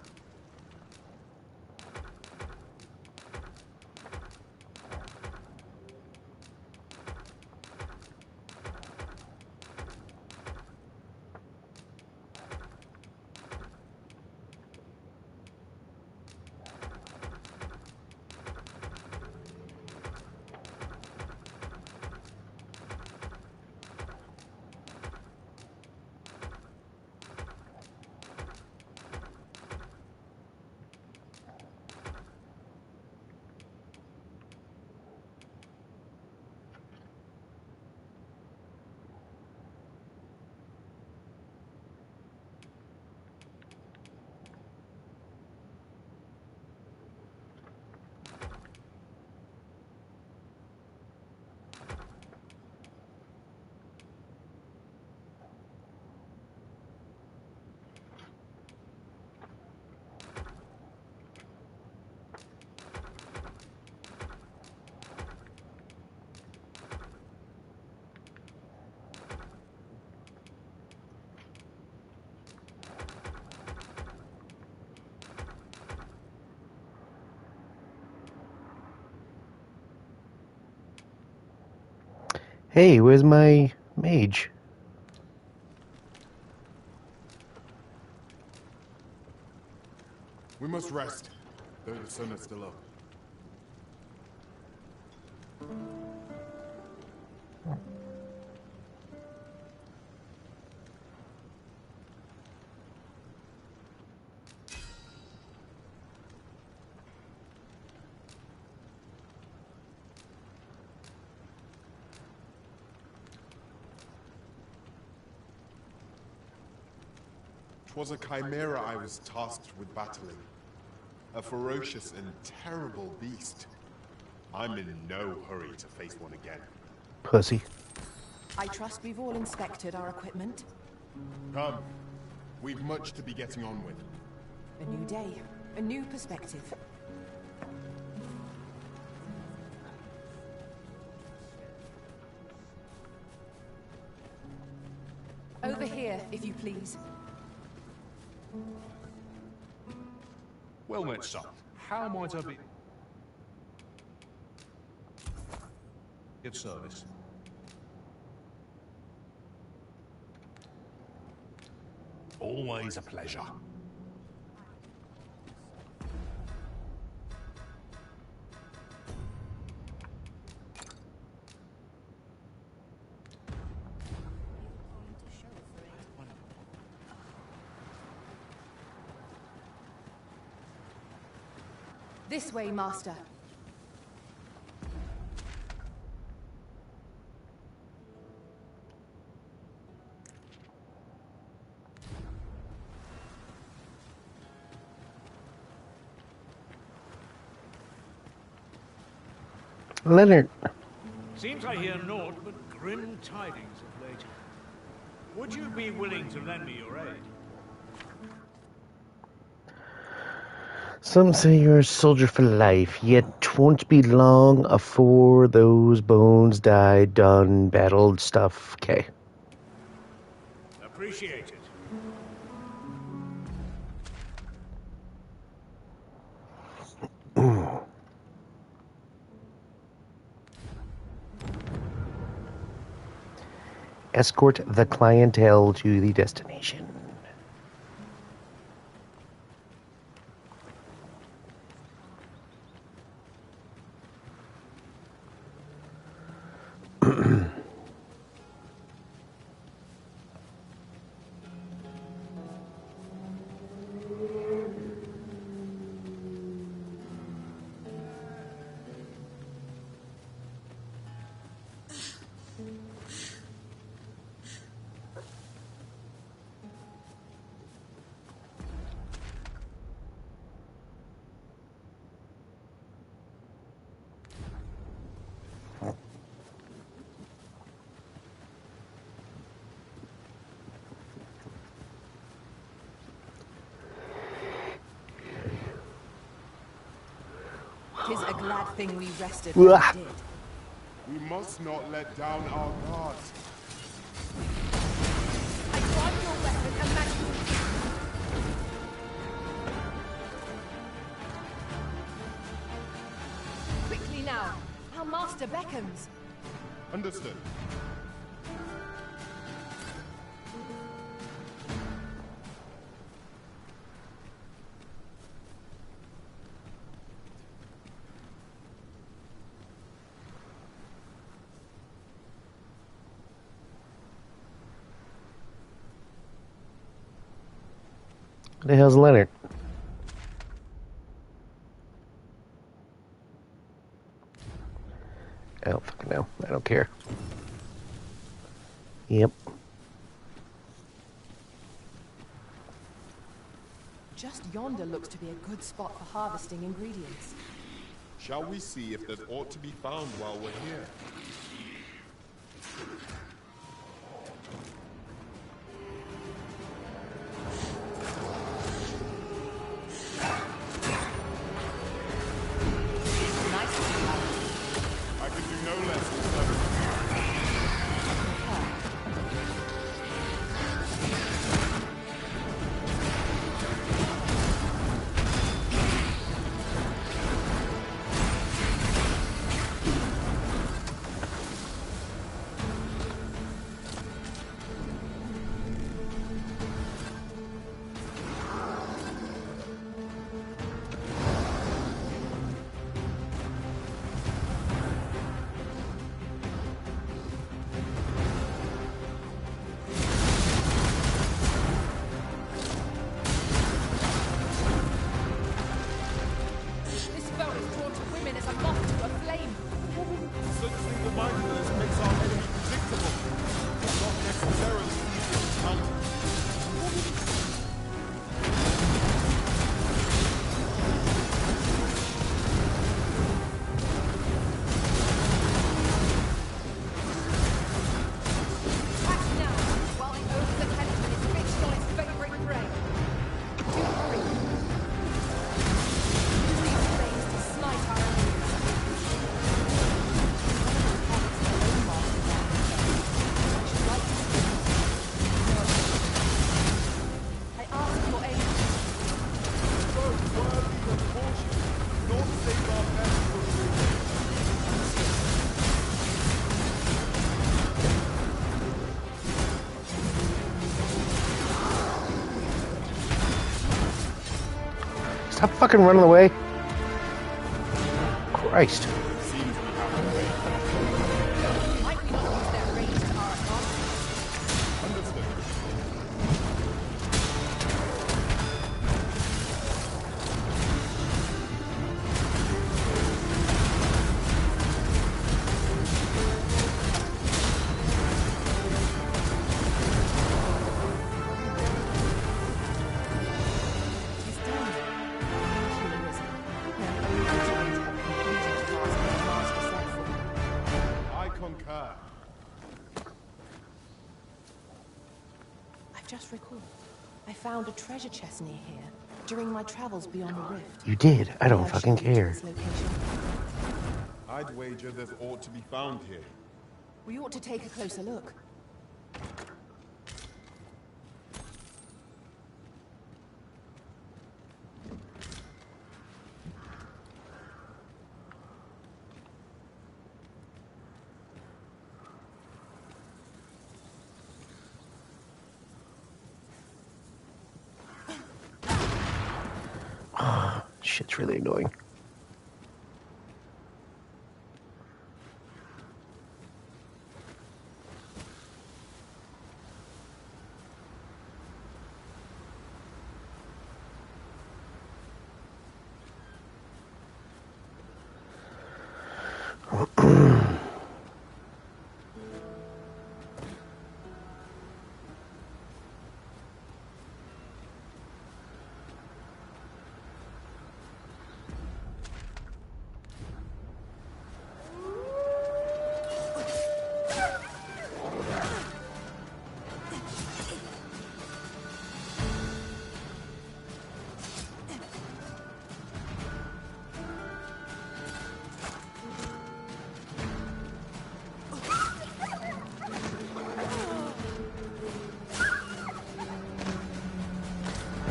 [SPEAKER 3] Hey, where's my mage?
[SPEAKER 2] We must rest, though the sun is still up. Twas a chimera I was tasked with battling. A ferocious and terrible beast. I'm in no hurry to face one again.
[SPEAKER 3] Pussy.
[SPEAKER 9] I trust we've all inspected our equipment.
[SPEAKER 2] Come. We've much to be getting on with.
[SPEAKER 9] A new day, a new perspective. Over here, if you please.
[SPEAKER 13] Well met, son. How might I be... Give service. Always a pleasure.
[SPEAKER 9] This way, Master.
[SPEAKER 3] Leonard.
[SPEAKER 14] Seems I hear naught but grim tidings of late. Would you be willing to lend me your aid?
[SPEAKER 3] Some say you're a soldier for life, yet 'twon't be long afore those bones die done, battled stuff. Okay.
[SPEAKER 14] Appreciate it.
[SPEAKER 3] Escort the clientele to the destination.
[SPEAKER 9] 'Tis a glad thing we rested when we did.
[SPEAKER 2] We must not let down our guard.
[SPEAKER 9] I drive your weapon and match you. Quickly now, our master beckons.
[SPEAKER 2] Understood.
[SPEAKER 3] What the hell's Leonard? I don't fucking know. I don't care. Yep.
[SPEAKER 9] Just yonder looks to be a good spot for harvesting ingredients.
[SPEAKER 2] Shall we see if there's aught to be found while we're here? I could do no less than serve.
[SPEAKER 3] Stop fucking running away. Christ.
[SPEAKER 9] Just recalled, I found a treasure chest near here during my travels beyond the rift.
[SPEAKER 3] You did? I don't fucking care.
[SPEAKER 2] I'd wager there's aught to be found here.
[SPEAKER 9] We ought to take a closer look.
[SPEAKER 3] Shit's really annoying.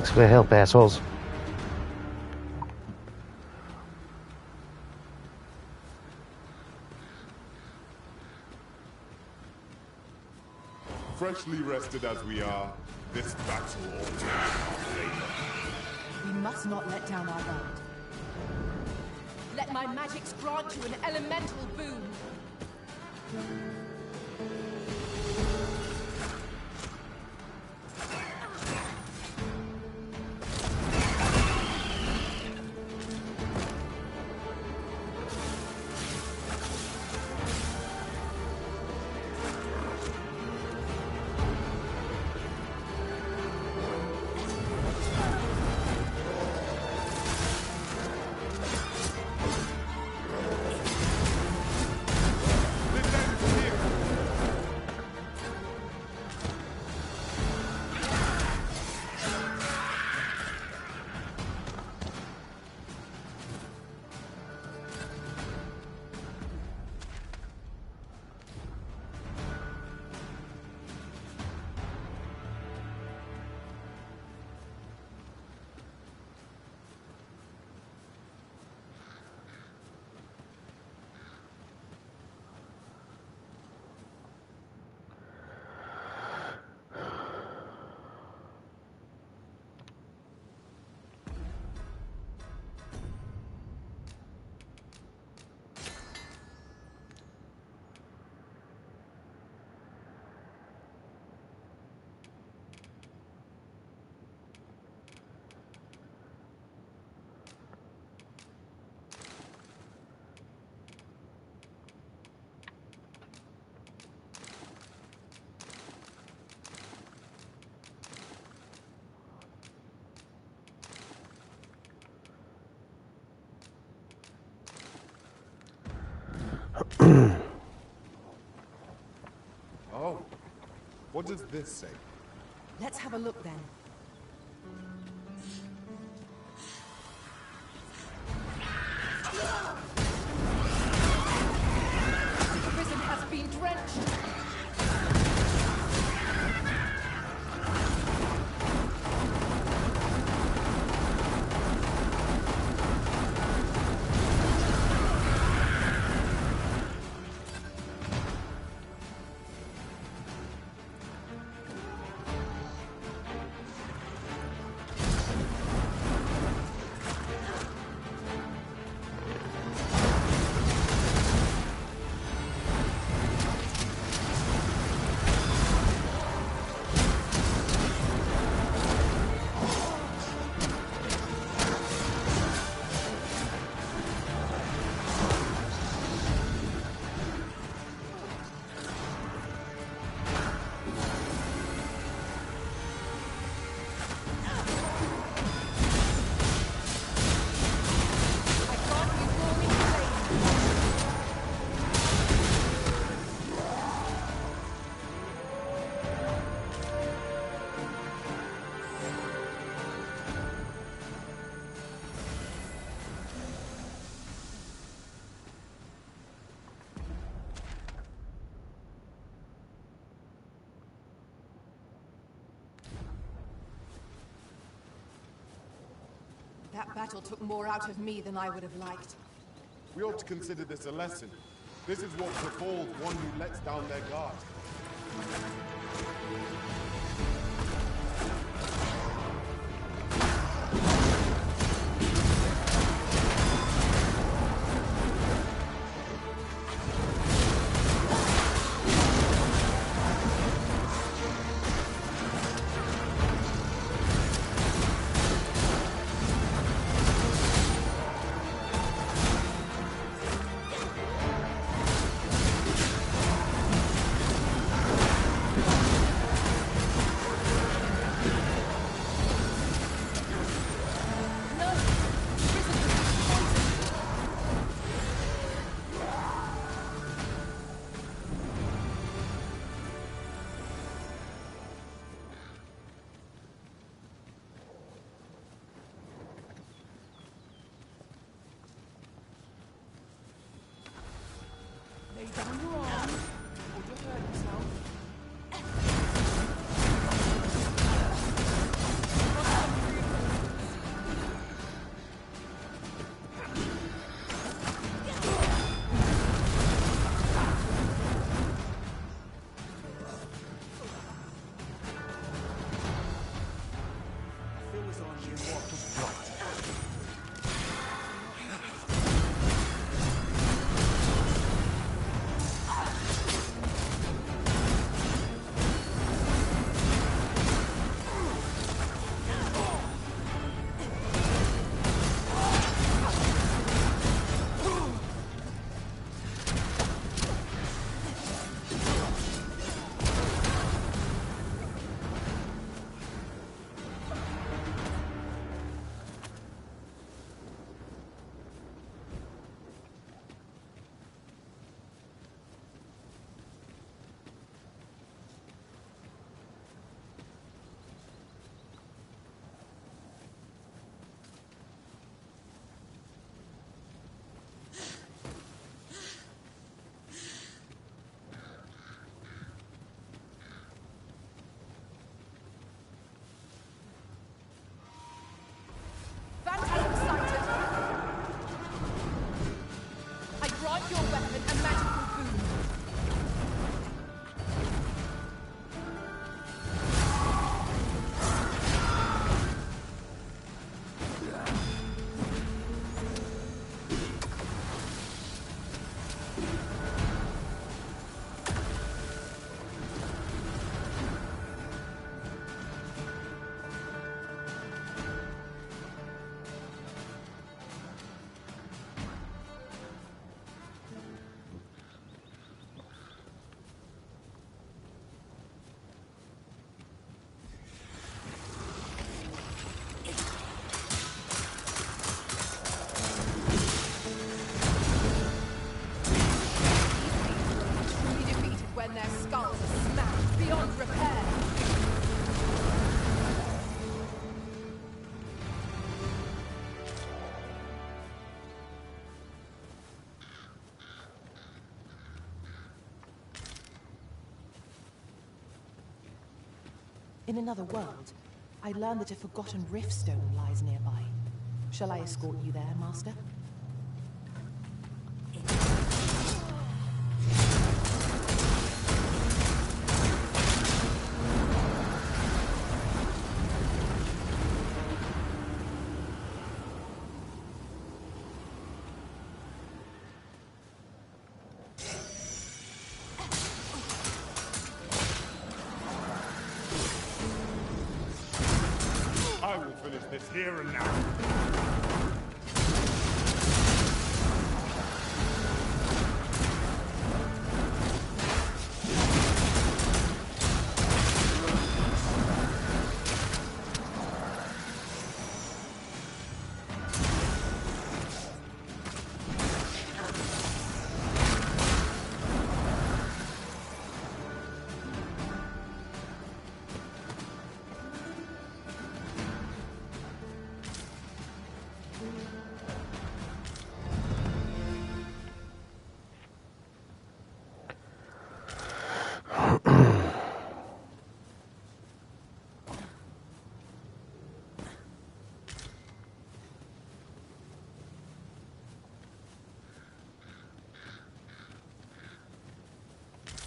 [SPEAKER 3] Thanks for the help, assholes.
[SPEAKER 2] Freshly rested as we are, this battle ought to be our favor.
[SPEAKER 9] We must not let down our guard. Let my magics grant you an elemental boon.
[SPEAKER 2] Oh, what does this say?
[SPEAKER 9] Let's have a look then. The prison has been drenched. That battle took more out of me than I would have liked.
[SPEAKER 2] We ought to consider this a lesson. This is what befalls one who lets down their guard.
[SPEAKER 9] Lay down your arms, or you'll hurt yourself.
[SPEAKER 1] your weapon a magical boon. When their skulls are smashed beyond repair.
[SPEAKER 9] In another world, I learned that a forgotten riftstone lies nearby. Shall I escort you there, Master?
[SPEAKER 2] I will finish this here and now.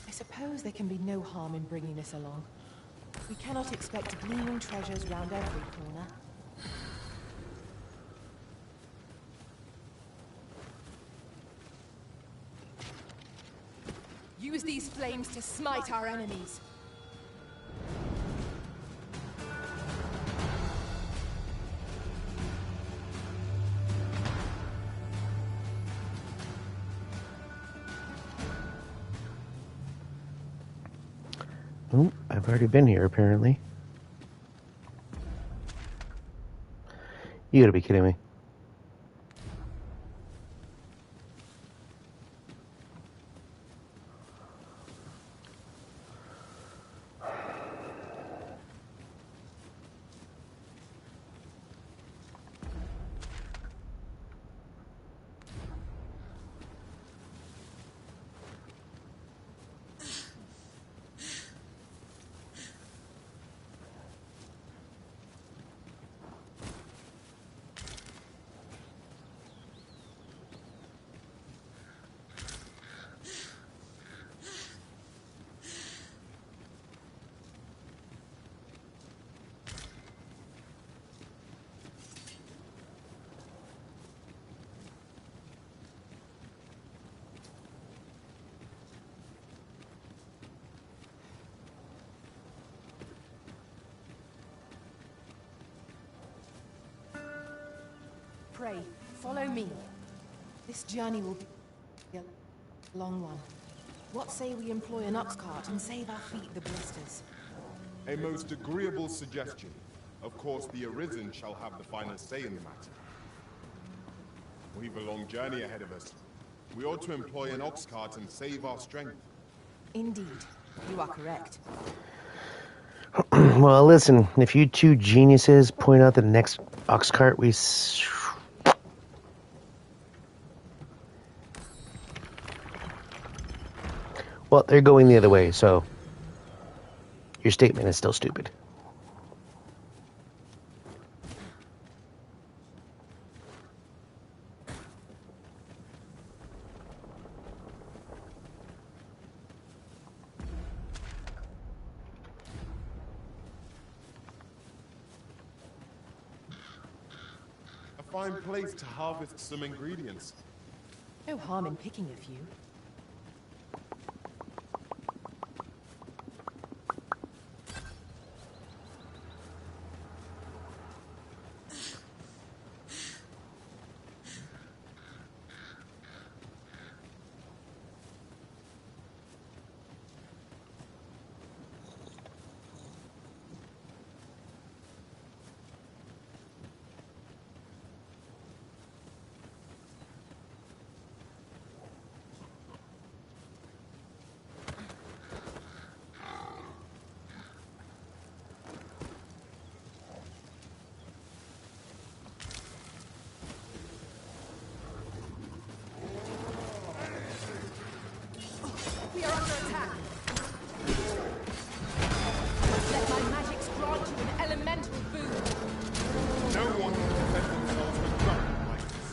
[SPEAKER 9] I suppose there can be no harm in bringing this along. We cannot expect gleaming treasures round every corner.
[SPEAKER 1] Use these flames to smite our enemies.
[SPEAKER 3] Oh, I've already been here, apparently. You gotta be kidding me.
[SPEAKER 9] Pray, follow me. This journey will be a long one. What say we employ an ox cart and save our feet the blisters?
[SPEAKER 2] A most agreeable suggestion. Of course, the Arisen shall have the final say in the matter. We've a long journey ahead of us. We ought to employ an ox cart and save our strength.
[SPEAKER 9] Indeed, you are correct.
[SPEAKER 3] Well, listen, if you two geniuses point out the next ox cart well, they're going the other way, so your statement is still stupid.
[SPEAKER 2] fine place to harvest some ingredients.
[SPEAKER 9] No harm in picking a few. We are under attack. Let my magics grant you an elemental boon.
[SPEAKER 2] No one can defend themselves with weapons like this.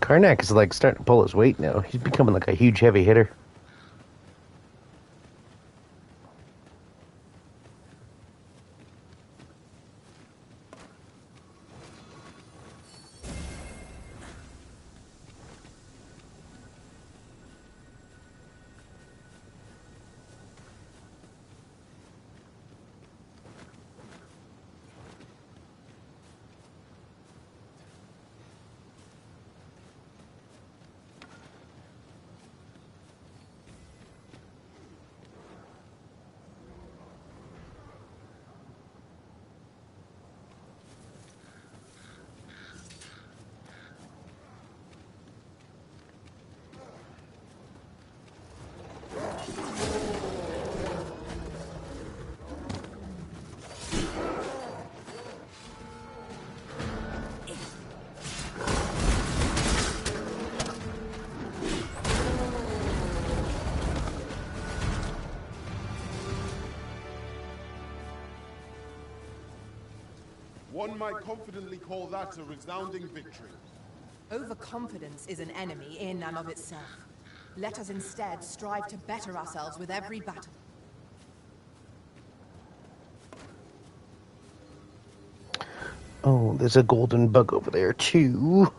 [SPEAKER 3] Karnak is like starting to pull his weight now. He's becoming like a huge heavy hitter.
[SPEAKER 2] One might confidently call that a resounding victory.
[SPEAKER 9] Overconfidence is an enemy in and of itself. Let us instead strive to better ourselves with every battle.
[SPEAKER 3] Oh, there's a golden bug over there too.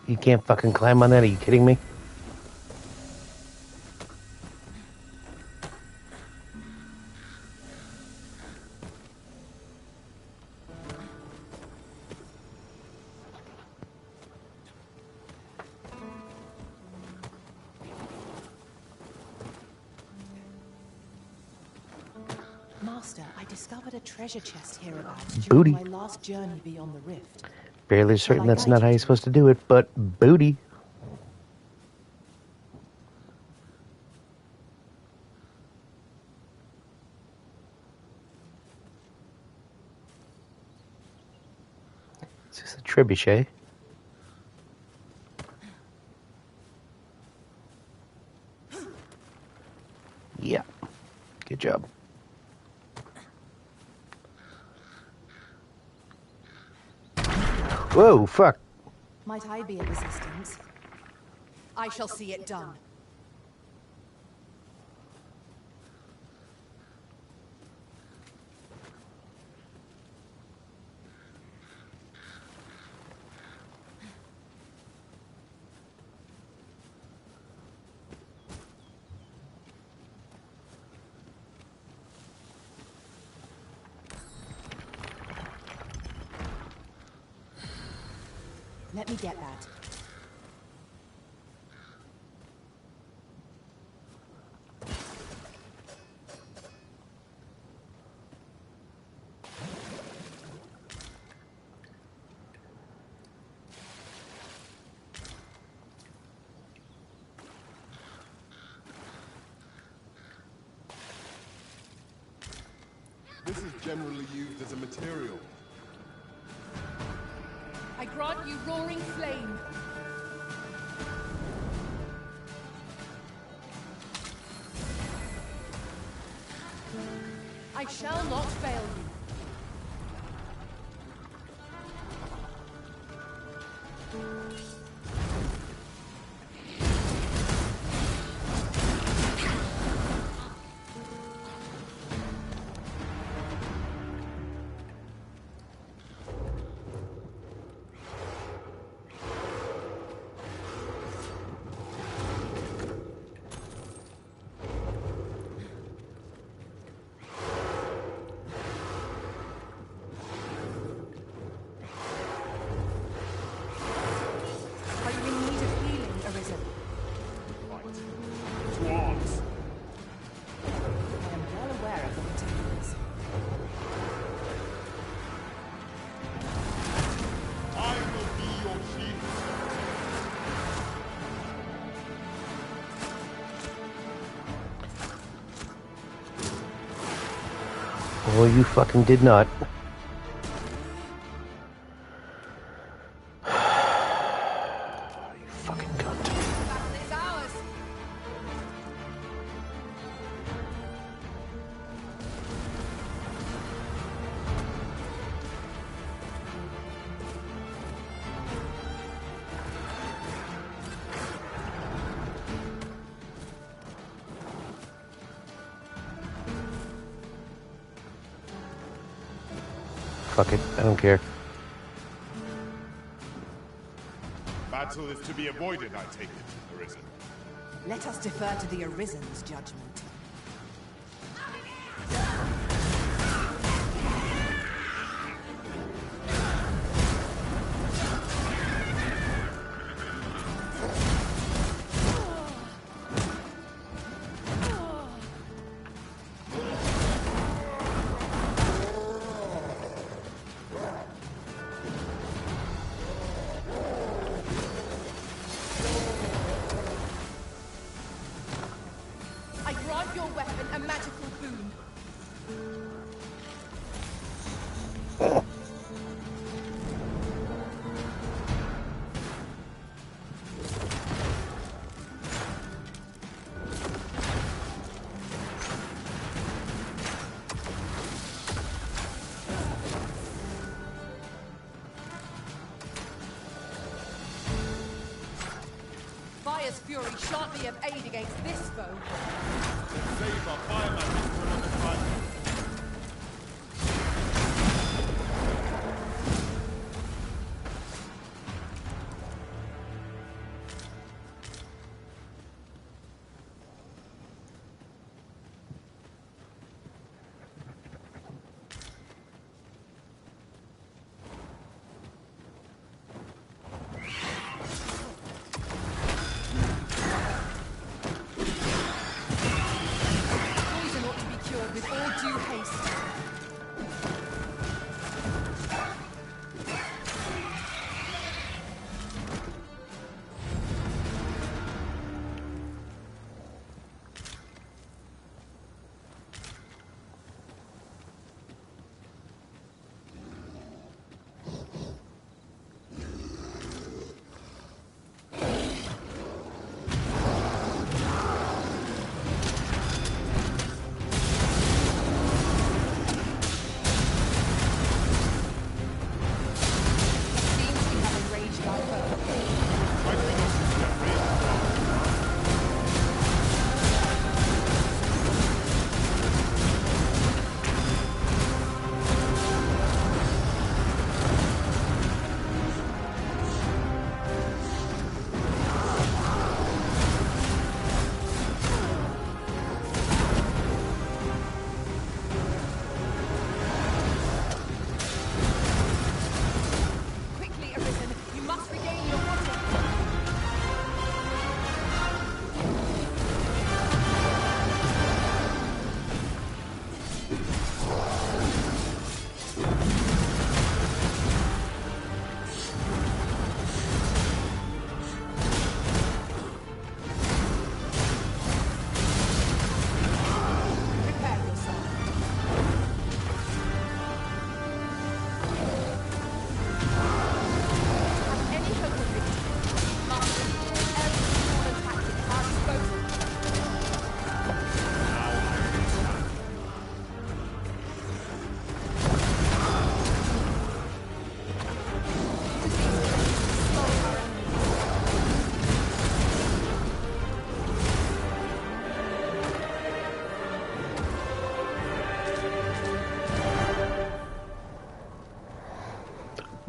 [SPEAKER 3] You can't fucking climb on that, are you kidding me?
[SPEAKER 9] Master, I discovered a treasure chest hereabouts
[SPEAKER 3] Booty.
[SPEAKER 9] during my last journey beyond the rift.
[SPEAKER 3] Barely certain that's not how you're supposed to do it, but booty. Is this a trebuchet? Yeah. Good job. Whoa, fuck.
[SPEAKER 9] Might I be of assistance? I shall see it done. Let me get that.
[SPEAKER 2] This is generally used as a material.
[SPEAKER 1] I grant you roaring flame. I shall not fail you.
[SPEAKER 3] Well, you fucking did not. You fucking cunt.
[SPEAKER 1] It's ours.
[SPEAKER 3] Fuck it, I don't care.
[SPEAKER 2] Battle is to be avoided, I take it, Arisen.
[SPEAKER 9] Let us defer to the Arisen's judgment.
[SPEAKER 1] I grant your weapon a magical boon. Fire's fury shan't be of aid against this foe.
[SPEAKER 2] Save our fire magic for another time.
[SPEAKER 1] Poison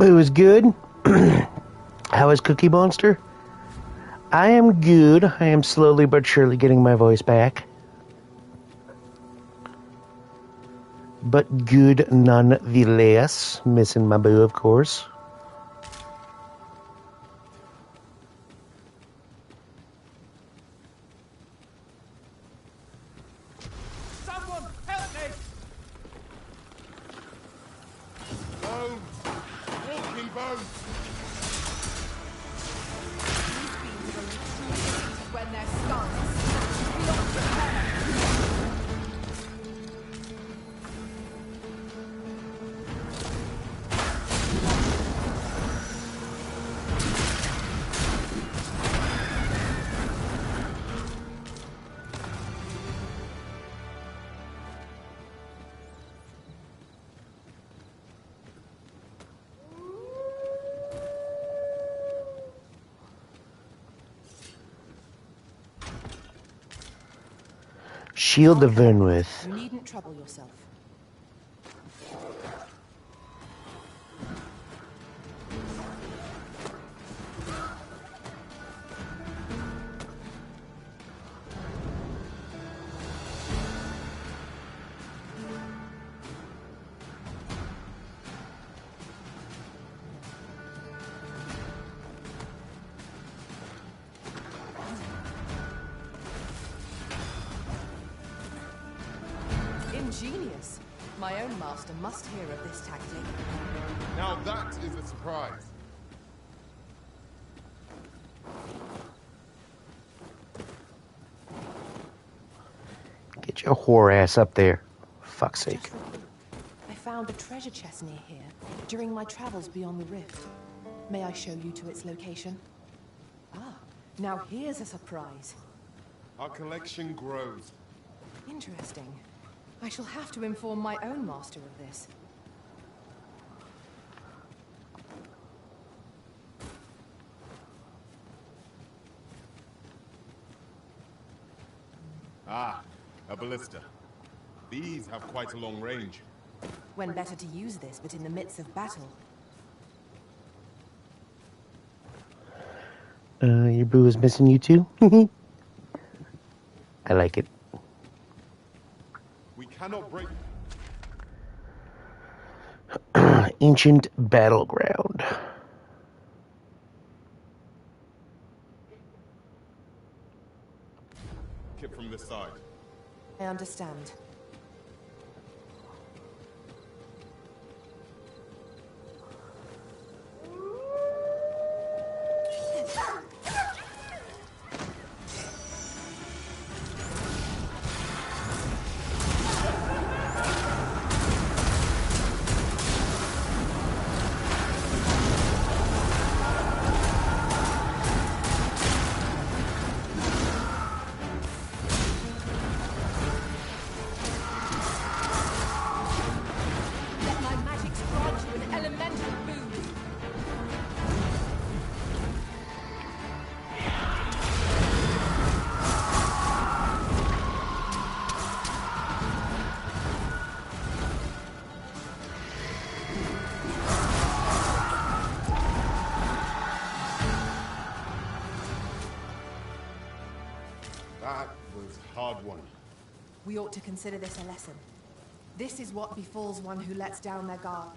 [SPEAKER 3] It was good. How is Cookie Monster? I am good. I am slowly but surely getting my voice back. But good nonetheless. Missing my boo, of course.
[SPEAKER 11] Someone help me!
[SPEAKER 2] Bones! Walking bones!
[SPEAKER 9] When their skulls beyond repair.
[SPEAKER 3] Shield of Vernwith.
[SPEAKER 9] You needn't trouble yourself. Ingenious. My own master must hear of this tactic.
[SPEAKER 2] Now that is a surprise.
[SPEAKER 3] Get your whore ass up there. Fuck's sake.
[SPEAKER 9] I found a treasure chest near here during my travels beyond the rift. May I show you to its location? Ah, now here's a surprise.
[SPEAKER 2] Our collection grows.
[SPEAKER 9] Interesting. I shall have to inform my own master of this.
[SPEAKER 2] Ah, a ballista. These have quite a long range.
[SPEAKER 9] When better to use this but in the midst of battle?
[SPEAKER 3] Your boo is missing you too? I like it.
[SPEAKER 2] We cannot break...
[SPEAKER 3] Ancient Battleground.
[SPEAKER 2] Kip from this side.
[SPEAKER 9] I understand.
[SPEAKER 2] That was hard one.
[SPEAKER 9] We ought to consider this a lesson. This is what befalls one who lets down their guard.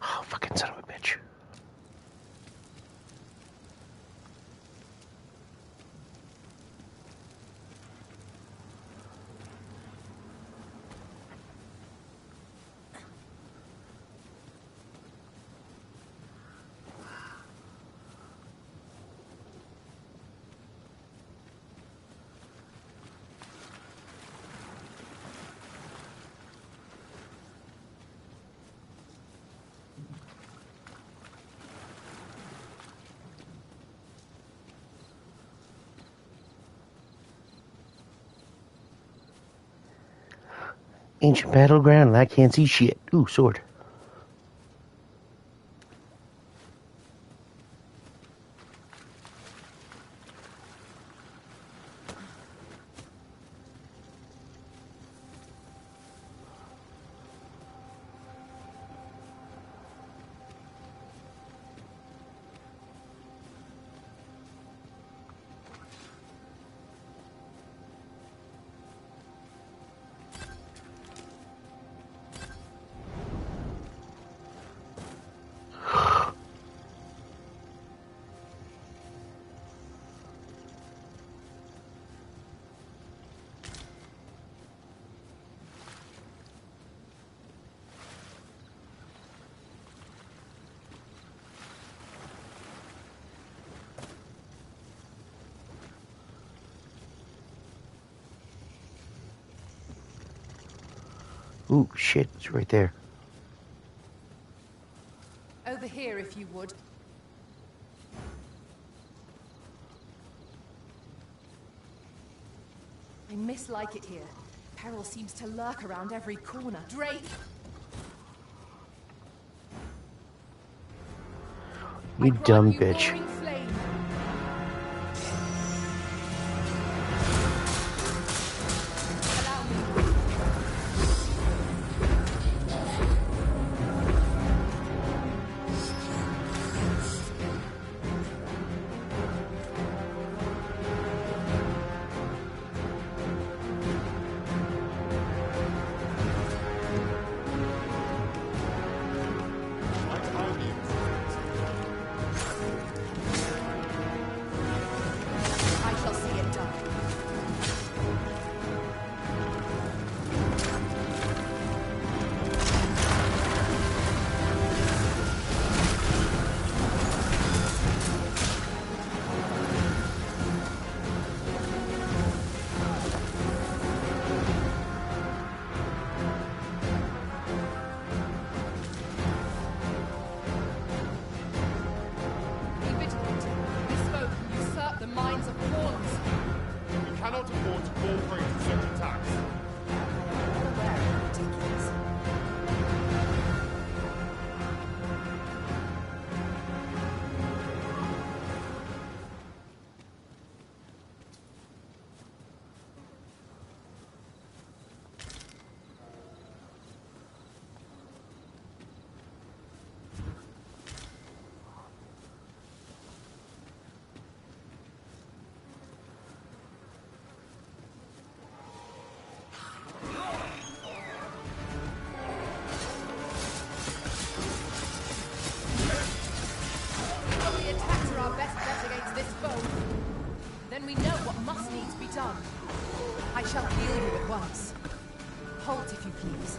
[SPEAKER 3] Oh, fucking son of a bitch. Ancient Battleground, and I can't see shit. Ooh, sword. Ooh, shit, it's right there.
[SPEAKER 9] Over here, if you would. I mislike it here. Peril seems to lurk around every corner. Drake!
[SPEAKER 3] You dumb bitch.
[SPEAKER 9] I shall heal you at once. Halt, if you please.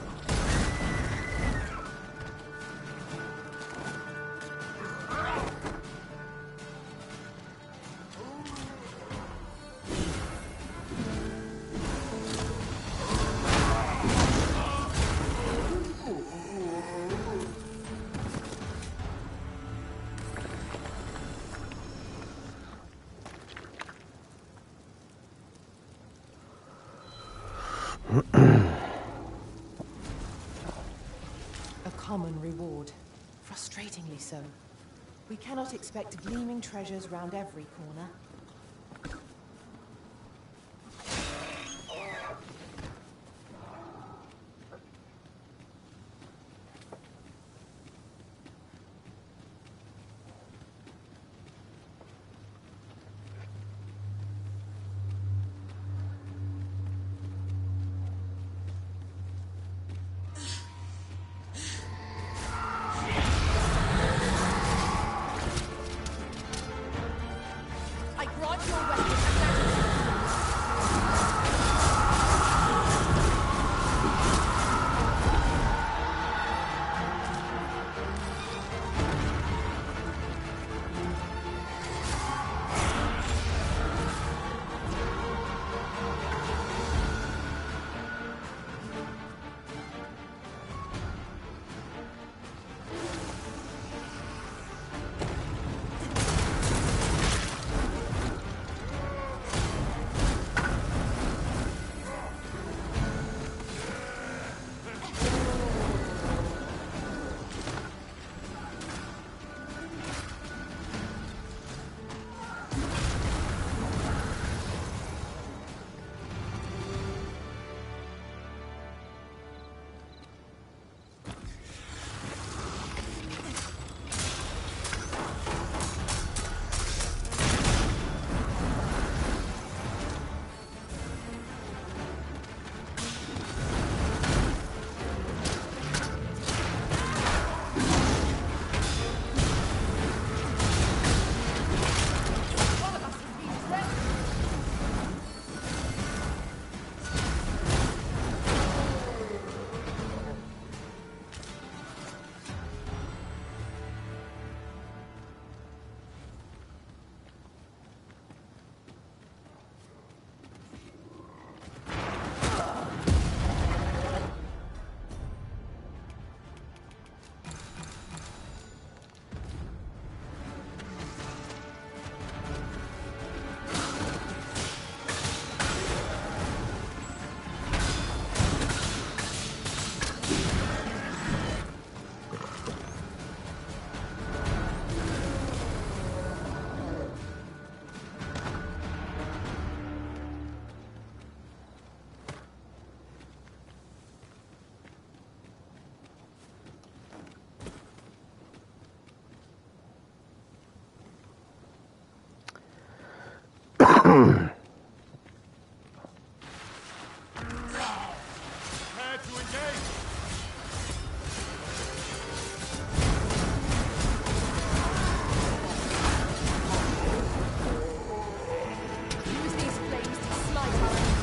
[SPEAKER 9] Common reward. Frustratingly so. We cannot expect gleaming treasures round every corner.
[SPEAKER 1] Use these flames to smite our enemies.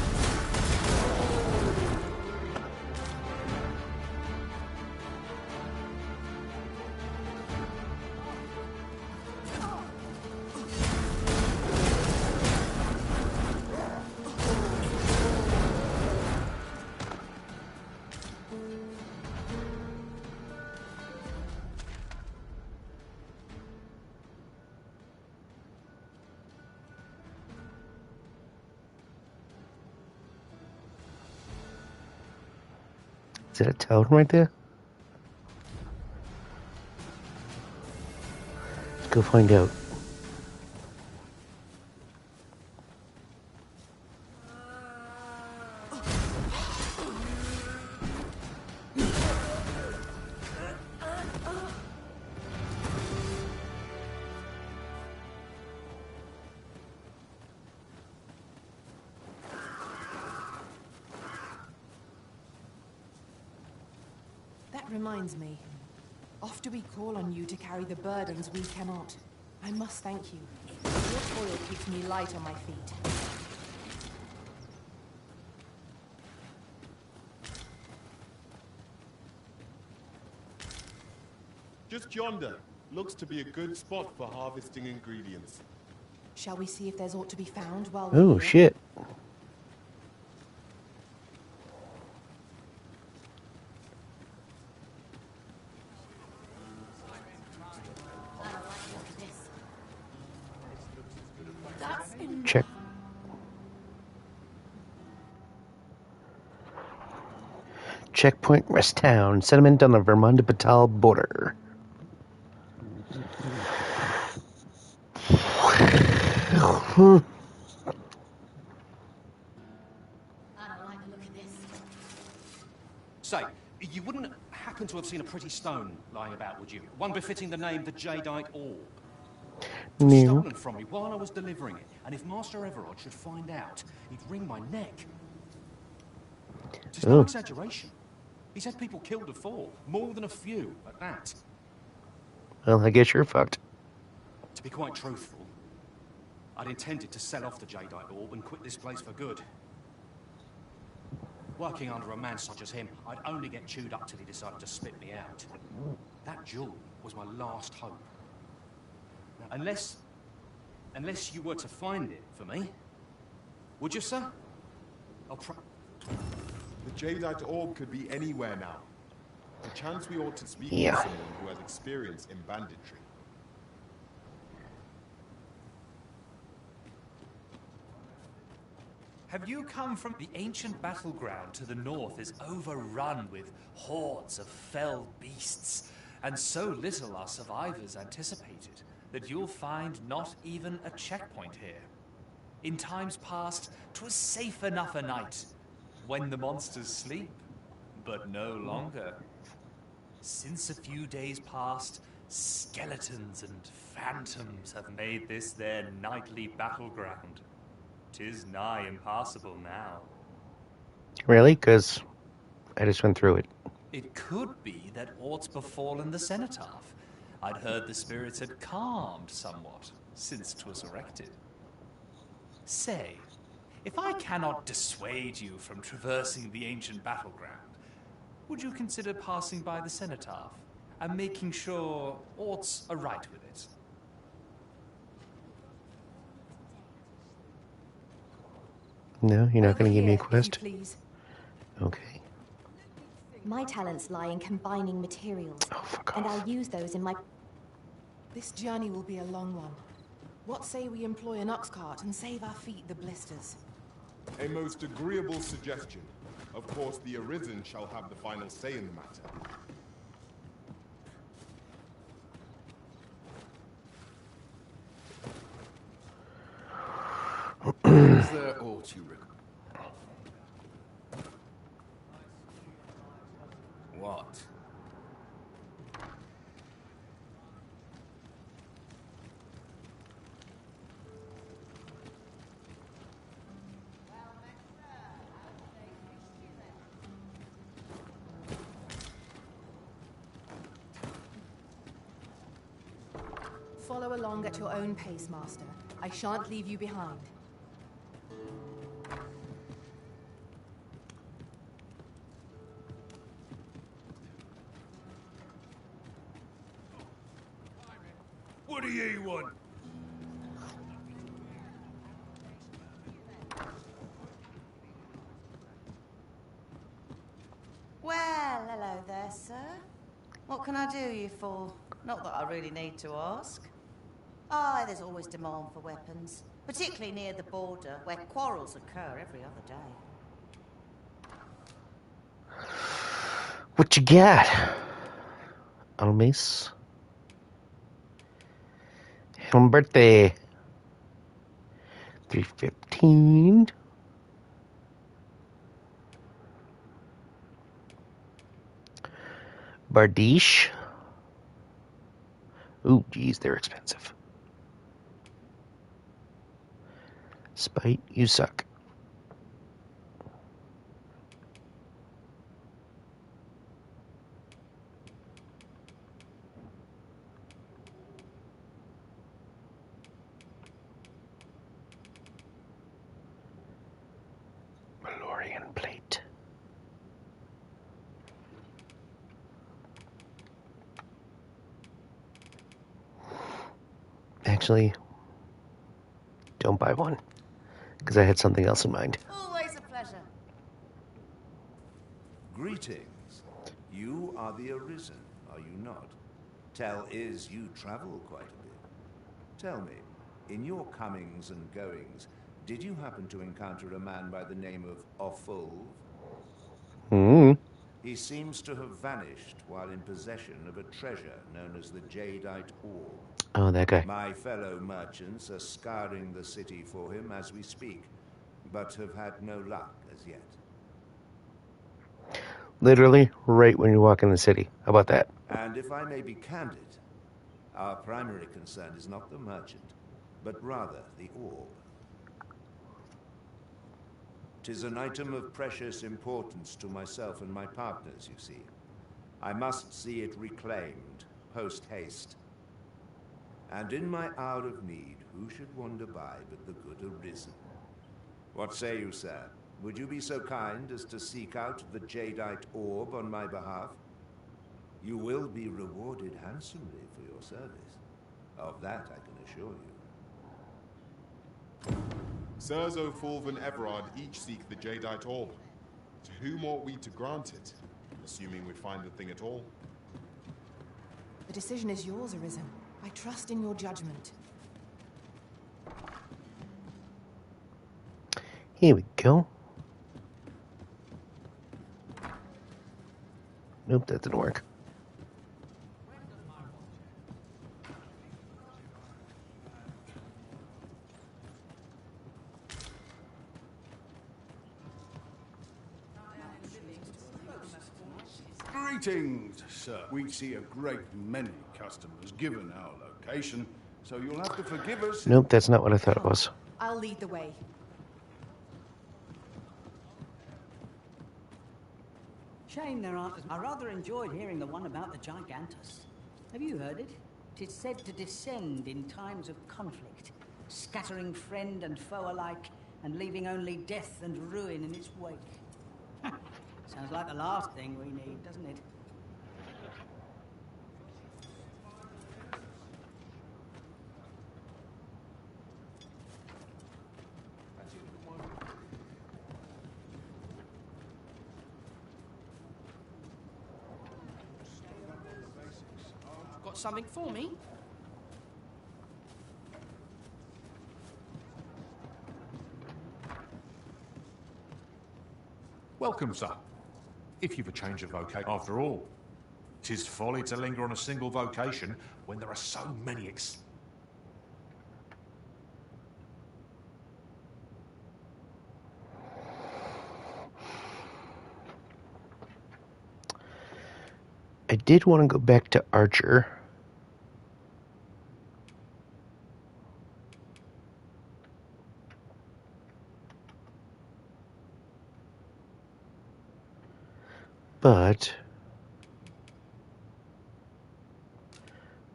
[SPEAKER 3] Is that a totem right there? Let's go find out.
[SPEAKER 9] That reminds me. Often we call on you to carry the burdens we cannot. I must thank you. Your toil keeps me light on my feet.
[SPEAKER 2] Just yonder. Looks to be a good spot for harvesting ingredients.
[SPEAKER 9] Shall we see if there's aught to be found while we're
[SPEAKER 3] Oh,
[SPEAKER 9] here?
[SPEAKER 3] shit. Check. Checkpoint Rest Town. Settlement on the Vermont-Batal border.
[SPEAKER 6] Say, you wouldn't happen to have seen a pretty stone lying about, would you? One befitting the name the Jadeite Orb. It was
[SPEAKER 3] No.
[SPEAKER 6] stolen from me while I was delivering it, and if Master Everard should find out, he'd wring my neck. It's no
[SPEAKER 3] Oh.
[SPEAKER 6] exaggeration. He said people killed before, more than a few, at that.
[SPEAKER 3] Well, I guess you're fucked.
[SPEAKER 6] To be quite truthful, I'd intended to sell off the Jadeite Orb and quit this place for good. Working under a man such as him, I'd only get chewed up till he decided to spit me out. That jewel was my last hope. Now, unless you were to find it for me, would you, sir?
[SPEAKER 2] The Jadeite Orb could be anywhere now. Perchance we ought to speak
[SPEAKER 3] Yeah.
[SPEAKER 2] with someone who has experience in banditry.
[SPEAKER 15] Have you come from the ancient battleground to the north is overrun with hordes of fell beasts, and so little are survivors anticipated that you'll find not even a checkpoint here. In times past, 'twas safe enough a night, when the monsters sleep, but no longer. Since a few days past, skeletons and phantoms have made this their nightly battleground. 'Tis nigh impassable now.
[SPEAKER 3] Really? Because I just went through it.
[SPEAKER 15] It could be that aught's befallen the cenotaph. I'd heard the spirits had calmed somewhat since 'twas erected. Say, if I cannot dissuade you from traversing the ancient battleground, would you consider passing by the cenotaph and making sure aught's aright with it?
[SPEAKER 3] No, you're not going to give me a
[SPEAKER 9] Here, if
[SPEAKER 3] quest?
[SPEAKER 9] you please.
[SPEAKER 3] Okay.
[SPEAKER 12] My talents lie in combining materials, and I'll use those in my...
[SPEAKER 9] This journey will be a long one. What say we employ an ox cart and save our feet the blisters?
[SPEAKER 2] A most agreeable suggestion. Of course, the Arisen shall have the final say in the matter.
[SPEAKER 16] Is there aught you require? What?
[SPEAKER 9] Follow along at your own pace, Master. I shan't leave you behind.
[SPEAKER 14] What do you want?
[SPEAKER 17] Well, hello there, sir. What can I do you for? Not that I really need to ask. Ah, there's always demand for weapons, particularly near the border, where quarrels occur every other day.
[SPEAKER 3] What you got? Almis. Happy birthday. 315. Bardiche. Ooh, geez, they're expensive. Spite, you suck. Malorian plate. Actually, don't buy one, because I had something else in mind.
[SPEAKER 17] Always a pleasure.
[SPEAKER 18] Greetings. You are the Arisen, are you not? Tell is you travel quite a bit. Tell me, in your comings and goings, did you happen to encounter a man by the name of Offulv? He seems to have vanished while in possession of a treasure known as the Jadeite Orb.
[SPEAKER 3] Oh, that guy.
[SPEAKER 18] My fellow merchants are scouring the city for him as we speak, but have had no luck as yet.
[SPEAKER 3] Literally, right when you walk in the city. How about that?
[SPEAKER 18] And if I may be candid, our primary concern is not the merchant, but rather the orb. 'Tis an item of precious importance to myself and my partners, you see. I must see it reclaimed, post-haste. And in my hour of need, who should wander by but the good Arisen? What say you, sir? Would you be so kind as to seek out the Jadeite Orb on my behalf? You will be rewarded handsomely for your service. Of that I can assure you.
[SPEAKER 2] Sirs Offulv and Everard each seek the Jadeite Orb. To whom ought we to grant it? Assuming we find the thing at all.
[SPEAKER 9] The decision is yours, Arisen. I trust in your judgment.
[SPEAKER 3] Here we go. Nope, that didn't work.
[SPEAKER 19] Greetings, sir. We see a great many customers given our location, so you'll have to forgive us.
[SPEAKER 3] Nope, that's not what I thought it was.
[SPEAKER 9] I'll lead the way.
[SPEAKER 11] Shame there aren't. I rather enjoyed hearing the one about the Gigantus. Have you heard it? 'Tis said to descend in times of conflict, scattering friend and foe alike, and leaving only death and ruin in its wake. Sounds like the last thing we need, doesn't it?
[SPEAKER 20] Got something for me?
[SPEAKER 14] Welcome, sir. If you've a change of vocation, after all, 'tis folly to linger on a single vocation when there are so many
[SPEAKER 3] I did want to go back to Archer. But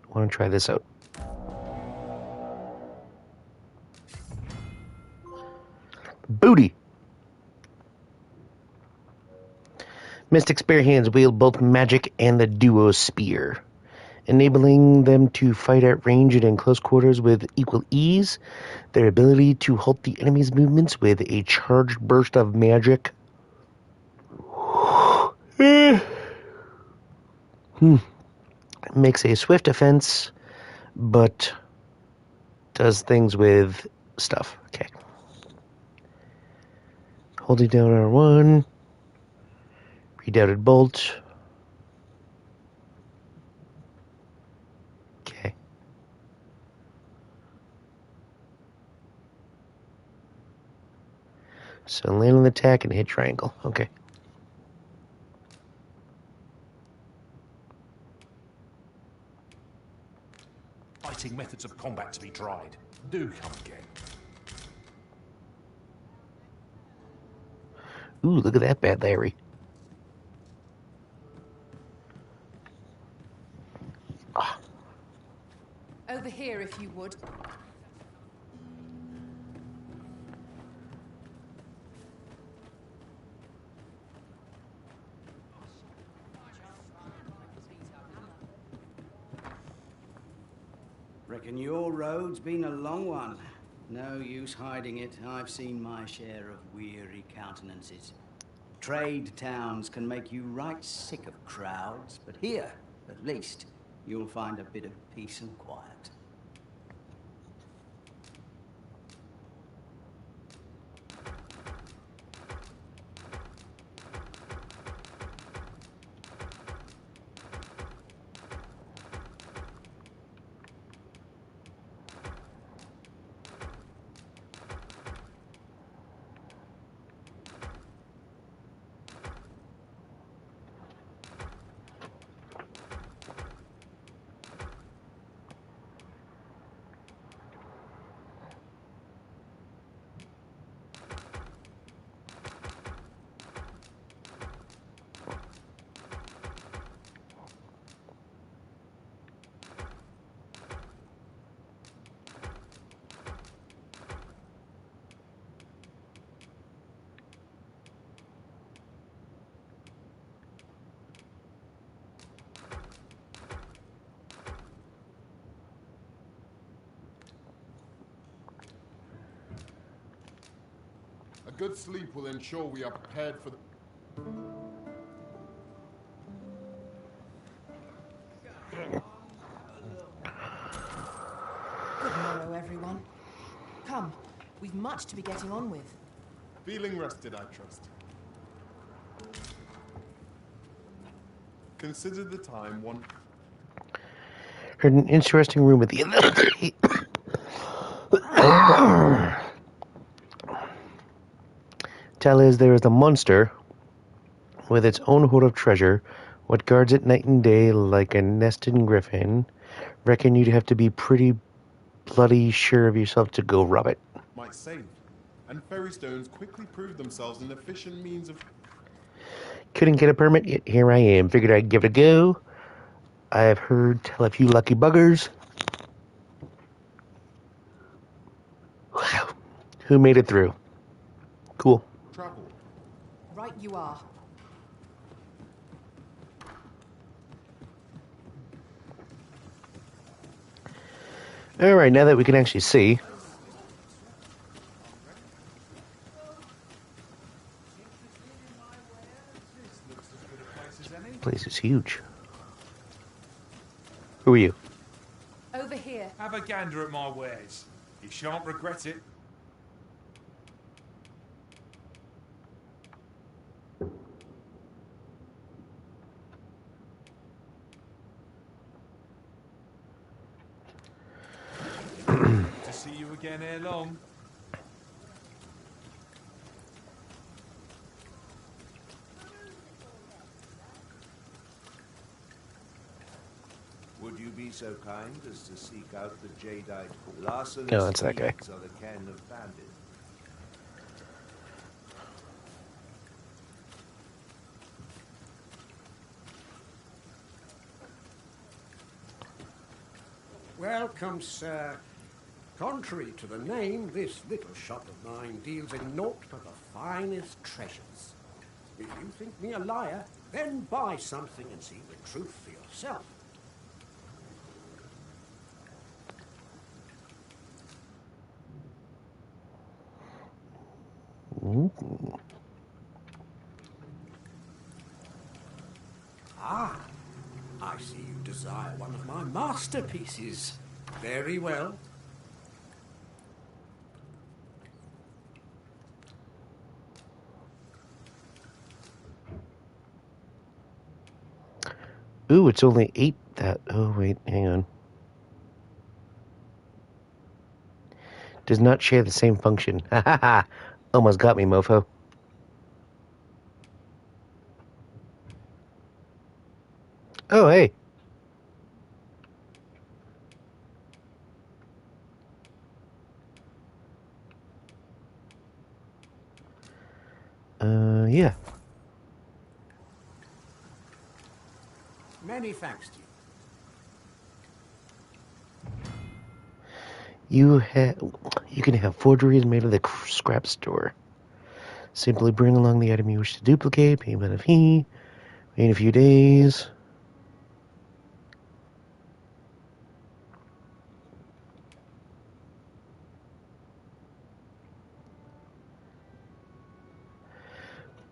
[SPEAKER 3] I want to try this out. Mystic Spear Hands wield both magic and the duo spear, enabling them to fight at range and in close quarters with equal ease. Their ability to halt the enemy's movements with a charged burst of magic makes a swift offense, but does things with stuff. Okay. Holding down R1. Redoubted bolt. Okay. So land on the attack and hit triangle. Okay.
[SPEAKER 14] Fighting methods of combat to be tried. Do come again.
[SPEAKER 3] Ooh, look at that bad Larry.
[SPEAKER 9] Over here, if you would.
[SPEAKER 11] Reckon your road's been a long one. No use hiding it. I've seen my share of weary countenances. Trade towns can make you right sick of crowds, but here, at least, you'll find a bit of peace and quiet.
[SPEAKER 2] A good sleep will ensure we are prepared for the...
[SPEAKER 9] Good morrow, everyone. Come, we've much to be getting on with.
[SPEAKER 2] Feeling rested, I trust. Consider the time one...
[SPEAKER 3] Heard an interesting room at the end of the day. Tell is there is a monster with its own hoard of treasure, what guards it night and day like a nested griffin. Reckon you'd have to be pretty bloody sure of yourself to go rob it.
[SPEAKER 2] might save, and ferry stones quickly proved themselves an efficient means of...
[SPEAKER 3] Couldn't get a permit, yet here I am. Figured I'd give it a go. I've heard tell a few lucky buggers who made it through. Cool.
[SPEAKER 2] Travel.
[SPEAKER 9] Right you are.
[SPEAKER 3] Alright, now that we can actually see. This place is huge. Who are you?
[SPEAKER 9] Over here.
[SPEAKER 15] Have a gander at my wares. You shan't regret it. To see you again ere long.
[SPEAKER 18] Would you be so kind as to seek out the jadeite Larson?
[SPEAKER 3] No, that's that guy.
[SPEAKER 18] Or the Ken of Bandit?
[SPEAKER 10] Welcome, sir. Contrary to the name, this little shop of mine deals in naught but the finest treasures. If you think me a liar, then buy something and see the truth for yourself.
[SPEAKER 3] Ooh.
[SPEAKER 10] Ah, I see you desire one of my masterpieces. Very well.
[SPEAKER 3] Ooh, it's only 8 that... Oh, wait, hang on. Does not share the same function. Ha ha ha! Almost got me, mofo. Oh, hey. Yeah.
[SPEAKER 10] Many thanks to you.
[SPEAKER 3] You can have forgeries made at the scrap store. Simply bring along the item you wish to duplicate, pay by the fee, wait a few days.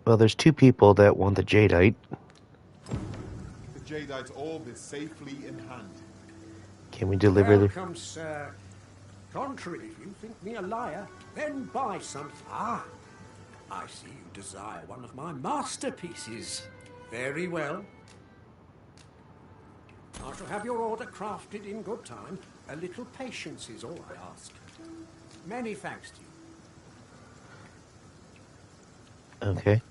[SPEAKER 3] Well, there's 2 people that want the jadeite.
[SPEAKER 2] The jadeite orb is safely in hand.
[SPEAKER 3] Can we deliver the...
[SPEAKER 10] Welcome, sir. Contrary, if you think me a liar, then buy something. Ah, I see you desire one of my masterpieces. Very well. I shall have your order crafted in good time. A little patience is all I ask. Many thanks to you.
[SPEAKER 3] Okay.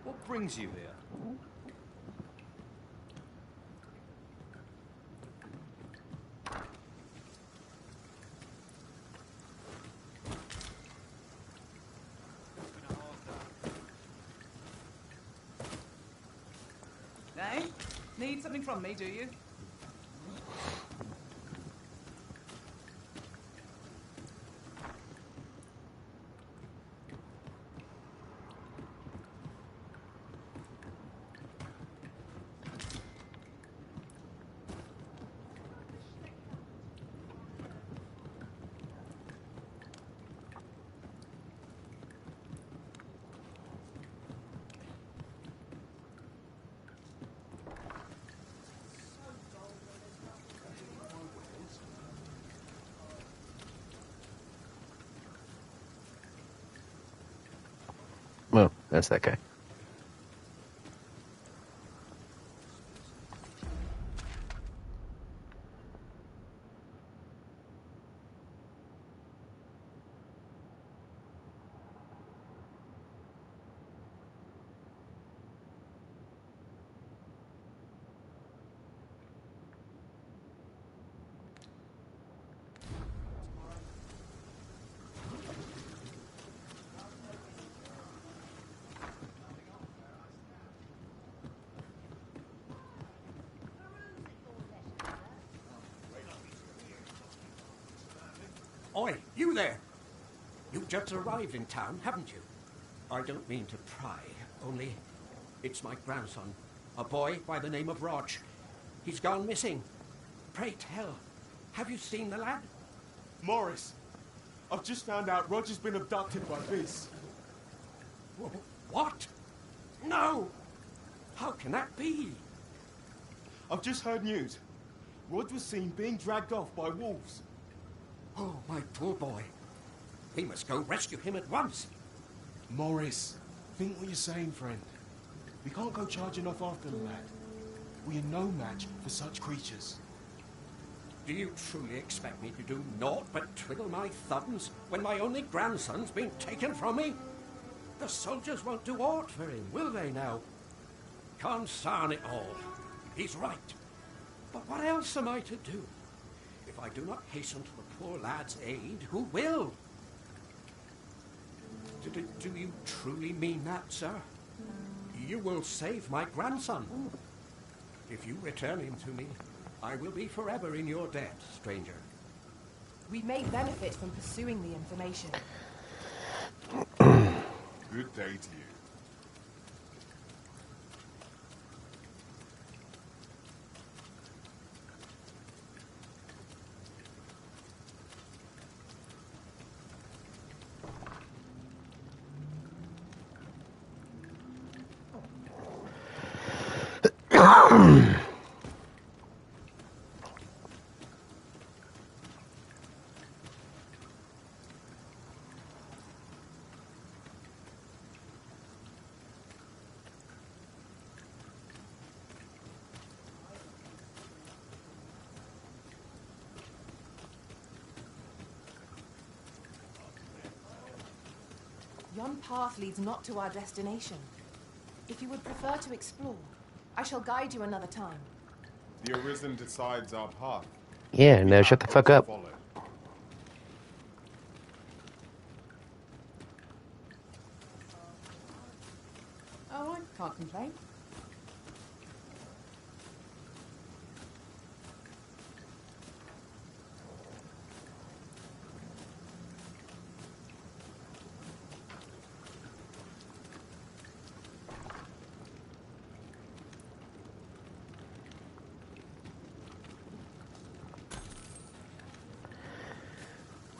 [SPEAKER 8] What brings you here?
[SPEAKER 20] Eh? Need something from me, do you?
[SPEAKER 3] Well, that's that guy.
[SPEAKER 10] Oi, you there! You've just arrived in town, haven't you? I don't mean to pry, only it's my grandson, a boy by the name of Rog. He's gone missing. Pray tell, have you seen the lad?
[SPEAKER 2] Morris, I've just found out Roger's been abducted by this.
[SPEAKER 10] What? No! How can that be?
[SPEAKER 2] I've just heard news. Rog was seen being dragged off by wolves.
[SPEAKER 10] Oh, my poor boy. We must go rescue him at once.
[SPEAKER 2] Morris, think what you're saying, friend. We can't go charging off after the lad. We are no match for such creatures.
[SPEAKER 10] Do you truly expect me to do naught but twiddle my thumbs when my only grandson's been taken from me? The soldiers won't do aught for him, will they now? Concern it all. He's right. But what else am I to do? If I do not hasten to the poor lad's aid, who will? Do you truly mean that, sir? You will save my grandson. If you return him to me, I will be forever in your debt, stranger.
[SPEAKER 9] We may benefit from pursuing the information.
[SPEAKER 2] Good day to you.
[SPEAKER 9] Yon path leads not to our destination. If you would prefer to explore, I shall guide you another time.
[SPEAKER 2] The Arisen decides our path.
[SPEAKER 3] Yeah, now shut the fuck up.
[SPEAKER 2] Follow.
[SPEAKER 20] Oh, I can't complain.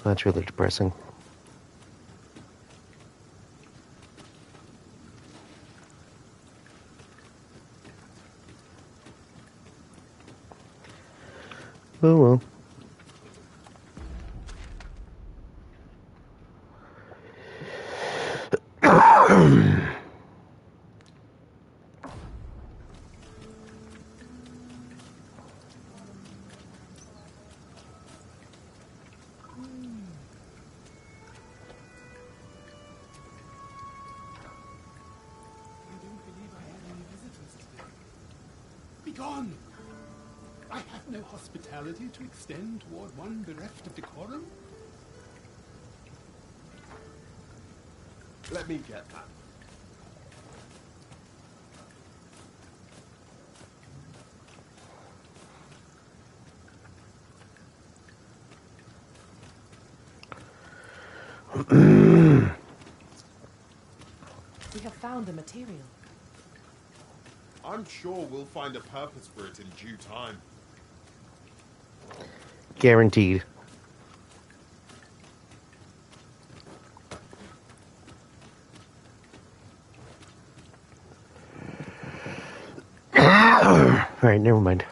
[SPEAKER 3] That's really depressing. Oh well.
[SPEAKER 21] Begone! I have no hospitality to extend toward one bereft of decorum.
[SPEAKER 2] Let me get that.
[SPEAKER 9] We have found the material.
[SPEAKER 2] I'm sure we'll find a purpose for it in due time.
[SPEAKER 3] Guaranteed. Alright, never mind.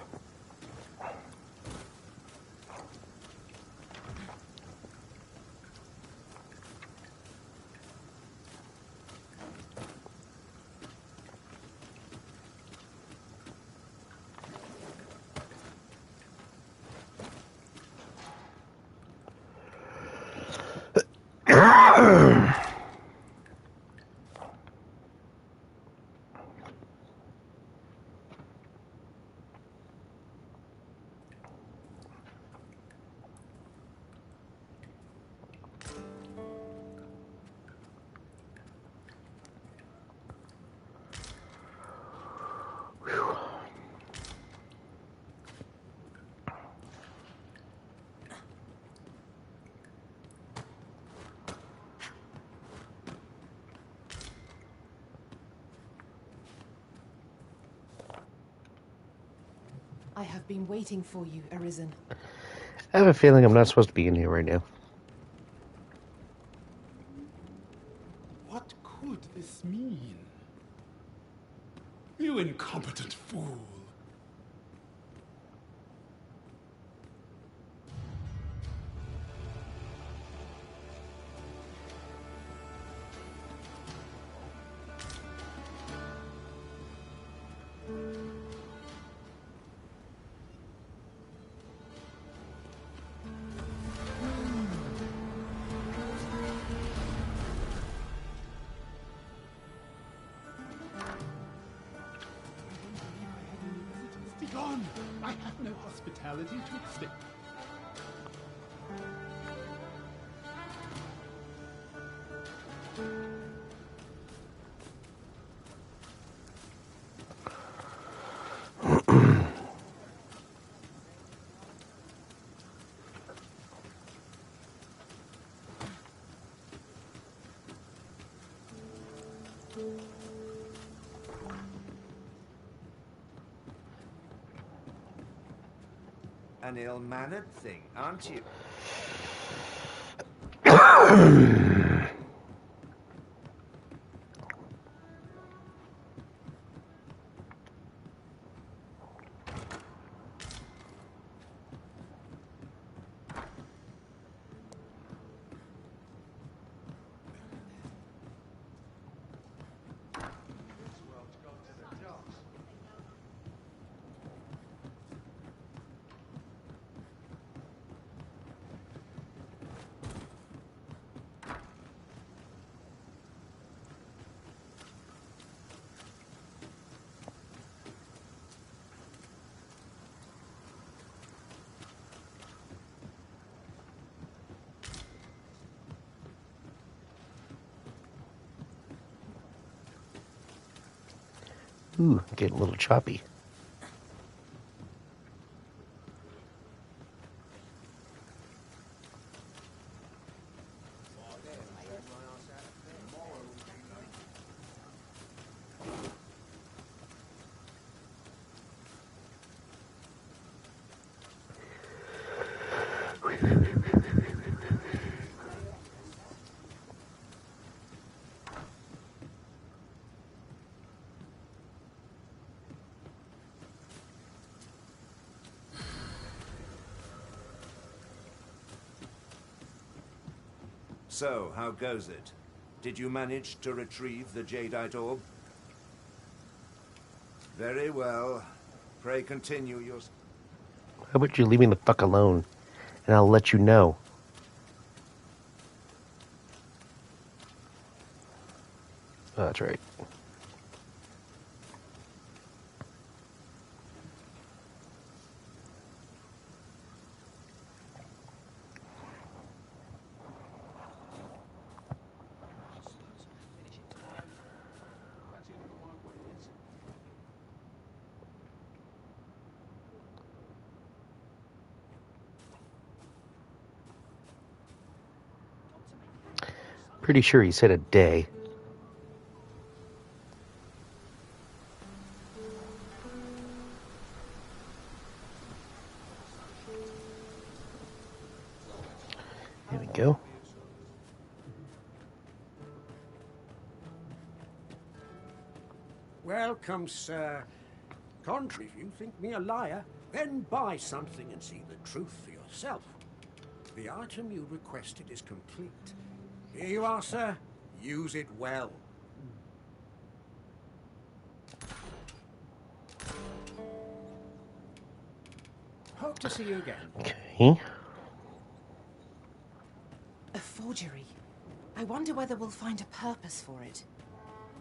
[SPEAKER 9] I have been waiting for you, Arisen.
[SPEAKER 3] I have a feeling I'm not supposed to be in here right now.
[SPEAKER 21] What could this mean? You incompetent fool. Begone! I have no hospitality to extend.
[SPEAKER 18] An ill-mannered thing, aren't you?
[SPEAKER 3] Ooh, getting a little choppy.
[SPEAKER 18] So, how goes it? Did you manage to retrieve the jadeite orb? Very well. Pray continue your...
[SPEAKER 3] How about you leave me the fuck alone, and I'll let you know. Oh, that's right. Pretty sure he said a day. There we go.
[SPEAKER 10] Welcome, sir. Contrary, if you think me a liar, then buy something and see the truth for yourself. The item you requested is complete. Here you are, sir. Use it well. Hope to see you again.
[SPEAKER 3] Okay.
[SPEAKER 9] A forgery. I wonder whether we'll find a purpose for it.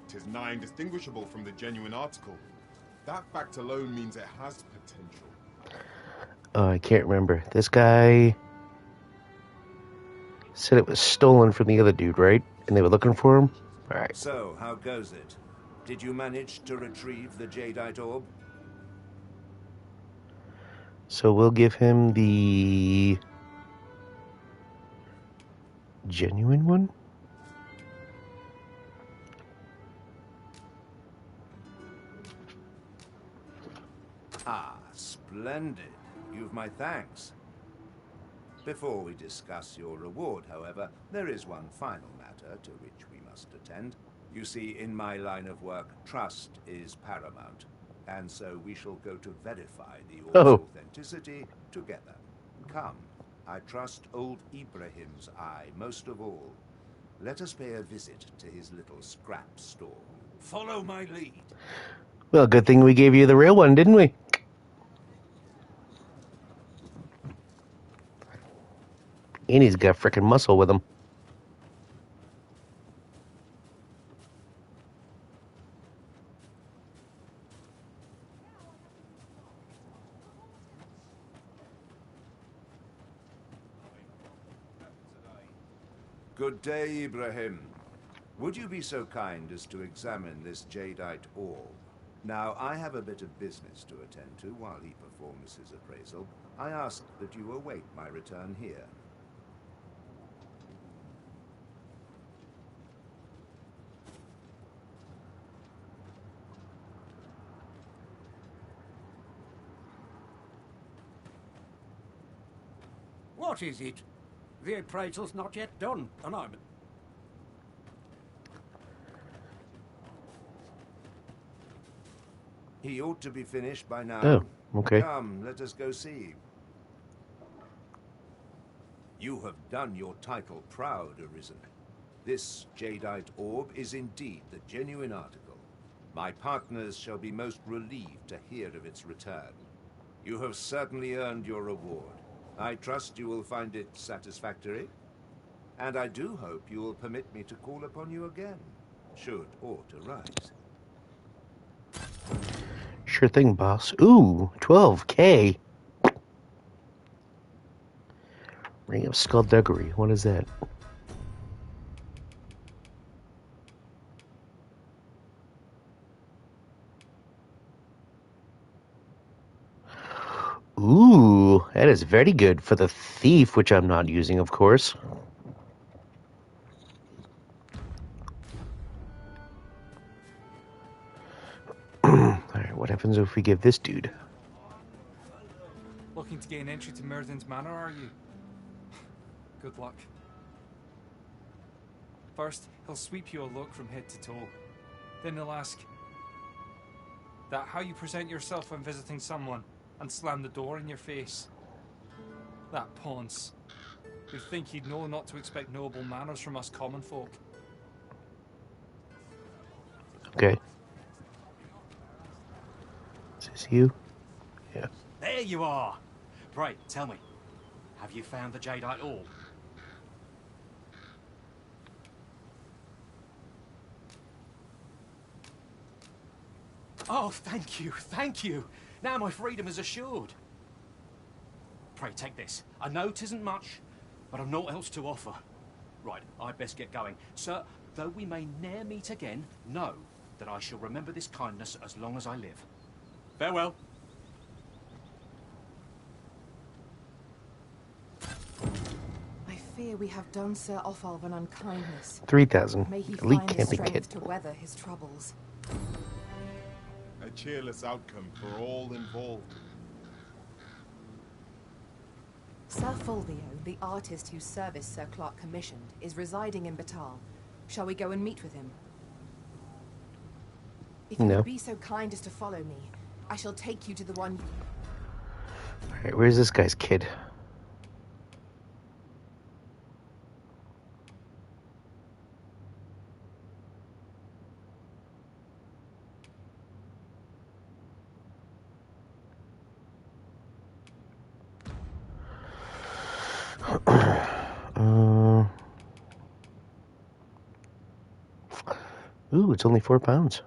[SPEAKER 2] 'Tis nigh indistinguishable from the genuine article. That fact alone means it has potential.
[SPEAKER 3] Oh, I can't remember. This guy said it was stolen from the other dude, right? And they were looking for him? Alright.
[SPEAKER 18] So, how goes it? Did you manage to retrieve the jadeite orb?
[SPEAKER 3] So we'll give him the genuine one?
[SPEAKER 18] Ah, splendid. You've my thanks. Before we discuss your reward, however, there is one final matter to which we must attend. You see, in my line of work, trust is paramount, and so we shall go to verify the orb's authenticity together. Come, I trust old Ibrahim's eye most of all. Let us pay a visit to his little scrap store.
[SPEAKER 8] Follow my lead.
[SPEAKER 3] Well, good thing we gave you the real one, didn't we? And he's got frickin' muscle with him.
[SPEAKER 18] Good day, Ibrahim. Would you be so kind as to examine this jadeite orb? Now, I have a bit of business to attend to while he performs his appraisal. I ask that you await my return here.
[SPEAKER 10] What is it? The appraisal's not yet done, and I'm...
[SPEAKER 18] He ought to be finished by now.
[SPEAKER 3] Oh, okay.
[SPEAKER 18] Come, let us go see. You have done your title proud, Arisen. This jadeite orb is indeed the genuine article. My partners shall be most relieved to hear of its return. You have certainly earned your reward. I trust you will find it satisfactory. And I do hope you will permit me to call upon you again, should aught arise.
[SPEAKER 3] Sure thing, boss. Ooh, 12K. Ring of Skullduggery. What is that? Ooh, that is very good for the thief, which I'm not using, of course. Alright, what happens if we give this dude?
[SPEAKER 15] Looking to gain entry to Myrddin's Manor, are you? Good luck. First, he'll sweep you a look from head to toe. Then he'll ask that how you present yourself when visiting someone, and slam the door in your face. That ponce. You'd think he'd know not to expect noble manners from us common folk.
[SPEAKER 3] Okay. Is this you? Yeah.
[SPEAKER 4] There you are! Pray, tell me, have you found the jadeite orb? Oh, thank you, thank you! Now my freedom is assured. Pray, take this. I know 'tisn't much, but I've naught else to offer. Right, I'd best get going. Sir, though we may ne'er meet again, know that I shall remember this kindness as long as I live. Farewell.
[SPEAKER 9] I fear we have done Sir Offalv an unkindness.
[SPEAKER 3] 3,000.
[SPEAKER 9] May he
[SPEAKER 3] Elite
[SPEAKER 9] find the
[SPEAKER 3] camping
[SPEAKER 9] strength
[SPEAKER 3] kit.
[SPEAKER 9] to weather his troubles.
[SPEAKER 2] A cheerless outcome for all involved.
[SPEAKER 9] Sir Fulvio, the artist whose service Sir Clark commissioned, is residing in Batal. Shall we go and meet with him? If you
[SPEAKER 3] No.
[SPEAKER 9] would be so kind as to follow me, I shall take you to the one...
[SPEAKER 3] Alright, where's this guy's kid? Ooh, it's only £4.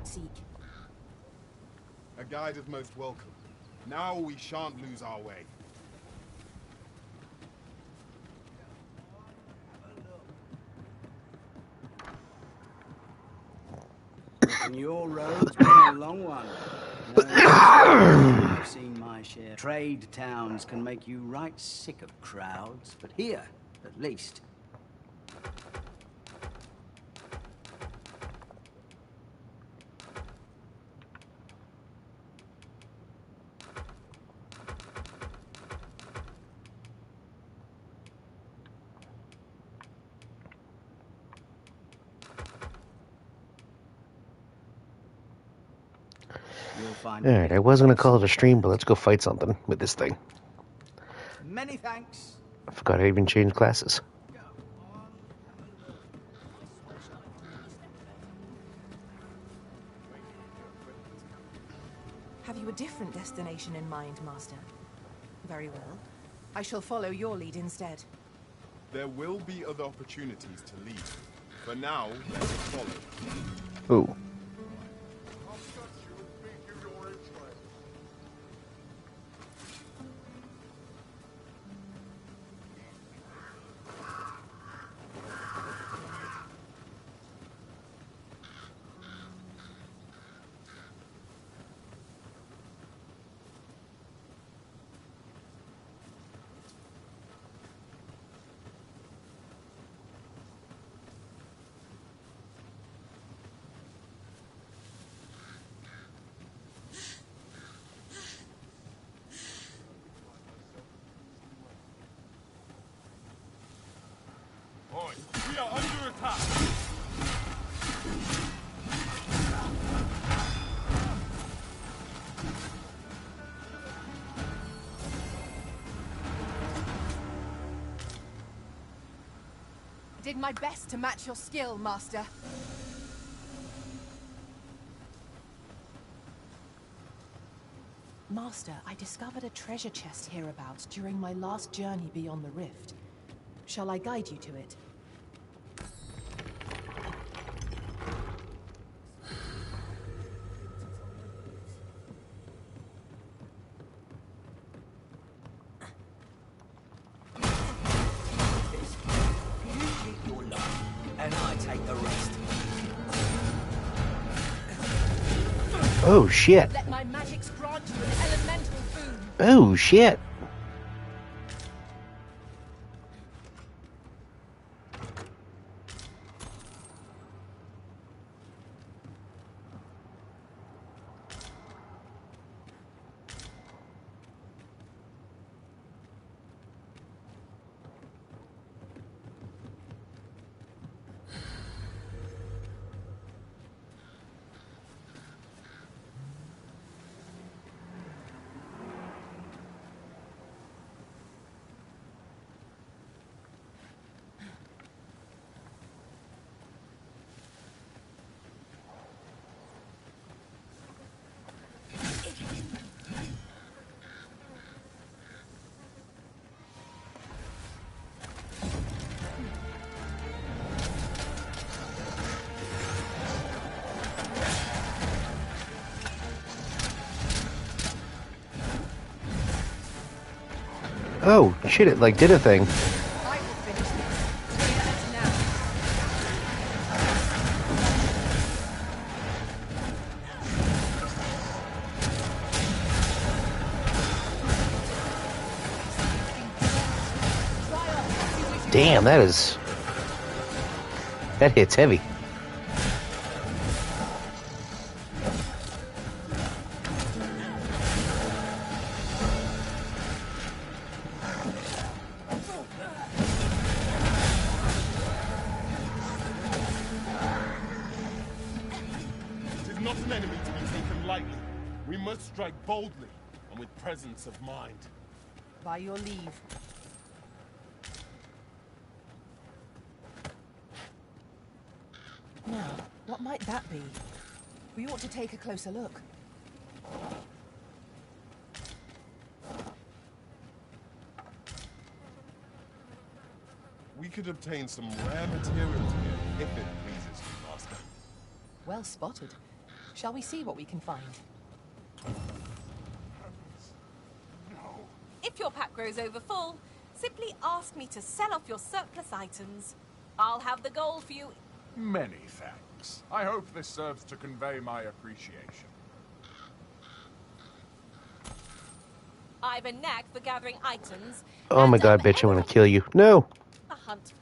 [SPEAKER 9] Seek.
[SPEAKER 2] A guide is most welcome. Now we shan't lose our way.
[SPEAKER 11] And your road's been a long one. No, I've seen my share. Trade towns can make you right sick of crowds, but here, at least.
[SPEAKER 3] Alright, I was gonna call it a stream, but let's go fight something with this thing.
[SPEAKER 11] Many thanks.
[SPEAKER 3] I forgot I even changed classes.
[SPEAKER 9] Have you a different destination in mind, Master? Very well. I shall follow your lead instead.
[SPEAKER 2] There will be other opportunities to lead. For now, let us follow.
[SPEAKER 3] Ooh.
[SPEAKER 2] We are under attack.
[SPEAKER 9] I did my best to match your skill, Master. Master, I discovered a treasure chest hereabouts during my last journey beyond the rift. Shall I guide you to it?
[SPEAKER 7] You keep your life, and I take the rest.
[SPEAKER 3] Oh shit.
[SPEAKER 9] Let my magics grant you an elemental boon.
[SPEAKER 3] Oh shit. Oh shit, it like did a thing. Damn, that hits heavy.
[SPEAKER 2] It is not an enemy to be taken lightly. We must strike boldly and with presence of mind.
[SPEAKER 9] By your leave. Now, what might that be? We ought to take a closer look.
[SPEAKER 2] We could obtain some rare materials here, if it pleases you, Master.
[SPEAKER 9] Well spotted. Shall we see what we can find?
[SPEAKER 22] If your pack grows over full, simply ask me to sell off your surplus items. I'll have the gold for you.
[SPEAKER 23] Many thanks. I hope this serves to convey my appreciation.
[SPEAKER 22] I've a knack for gathering items.
[SPEAKER 3] Oh my god, bitch, I want to kill you. No!
[SPEAKER 22] A hunt.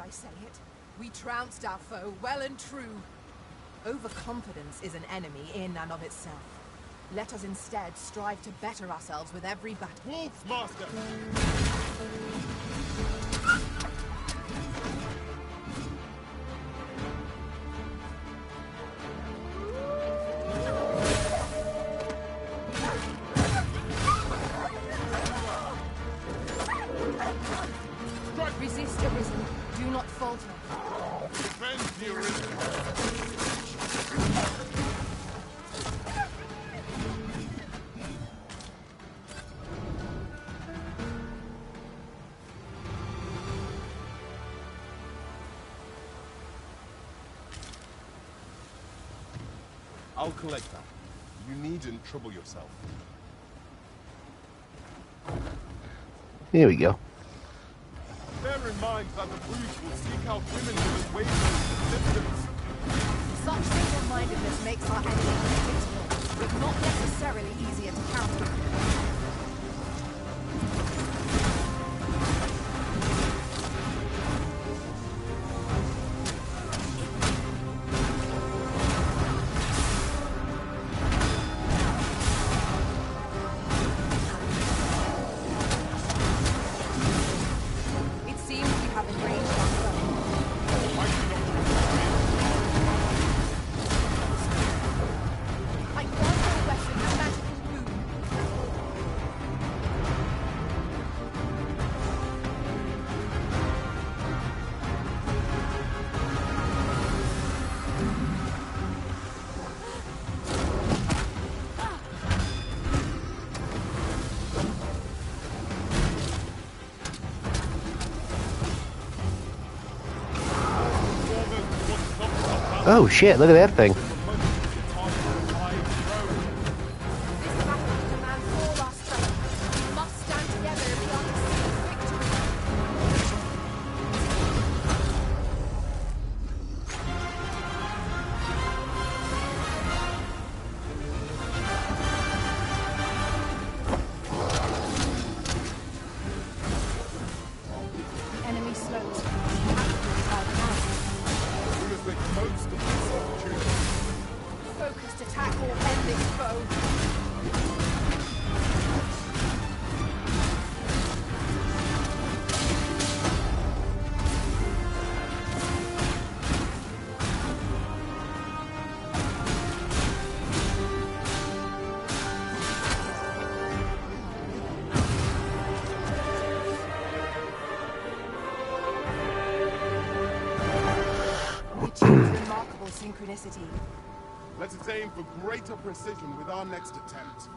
[SPEAKER 9] I say it. We trounced our foe well and true. Overconfidence is an enemy in and of itself. Let us instead strive to better ourselves with every battle.
[SPEAKER 2] Wolves, Master!
[SPEAKER 9] Resist, Arisen. Do not falter.
[SPEAKER 2] Defend the Arisen! I'll collect that. You needn't trouble yourself.
[SPEAKER 3] Here we go.
[SPEAKER 2] Bear in mind that the brutes will seek out women with a wayward resistance.
[SPEAKER 9] Such single-mindedness makes our enemy unpredictable, but not necessarily easier to counter.
[SPEAKER 3] Oh shit, look at that thing.
[SPEAKER 9] Synchronicity.
[SPEAKER 2] Let us aim for greater precision with our next attempt.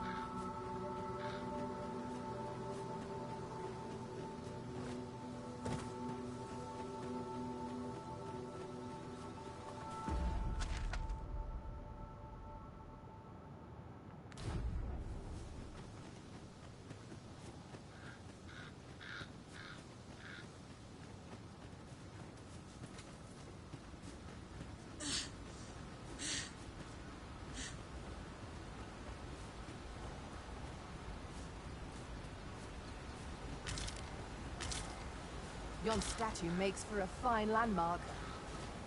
[SPEAKER 9] Yon statue makes for a fine landmark.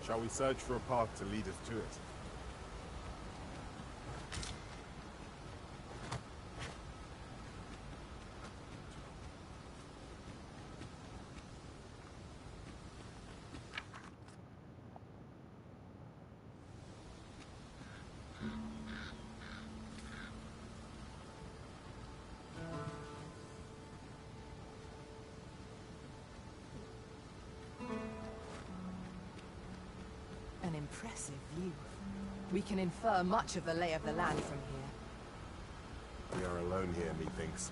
[SPEAKER 2] Shall we search for a path to lead us to it?
[SPEAKER 9] An impressive view. We can infer much of the lay of the land from here.
[SPEAKER 2] We are alone here, methinks.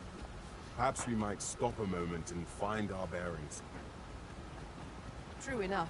[SPEAKER 2] Perhaps we might stop a moment and find our bearings.
[SPEAKER 9] True enough.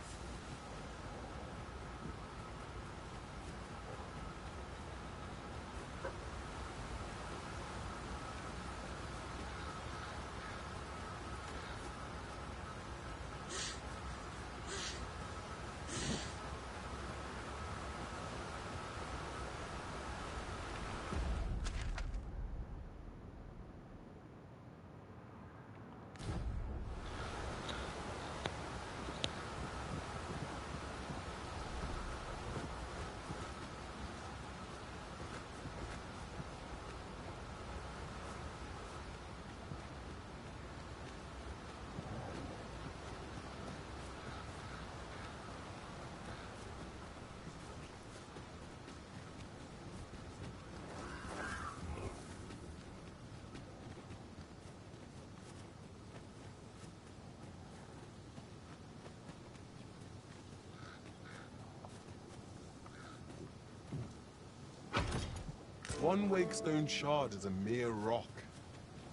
[SPEAKER 2] One Wakestone shard is a mere rock,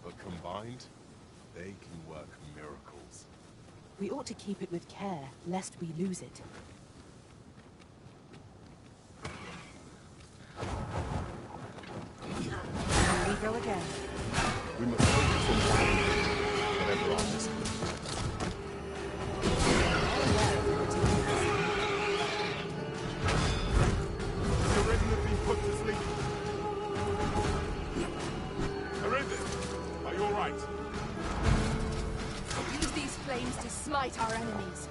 [SPEAKER 2] but combined, they can work miracles.
[SPEAKER 9] We ought to keep it with care, lest we lose it. Here we go again.
[SPEAKER 2] We must focus on whatever our mission. The Raven have been put to sleep. Raven, are you all right?
[SPEAKER 9] Use these flames to smite our enemies.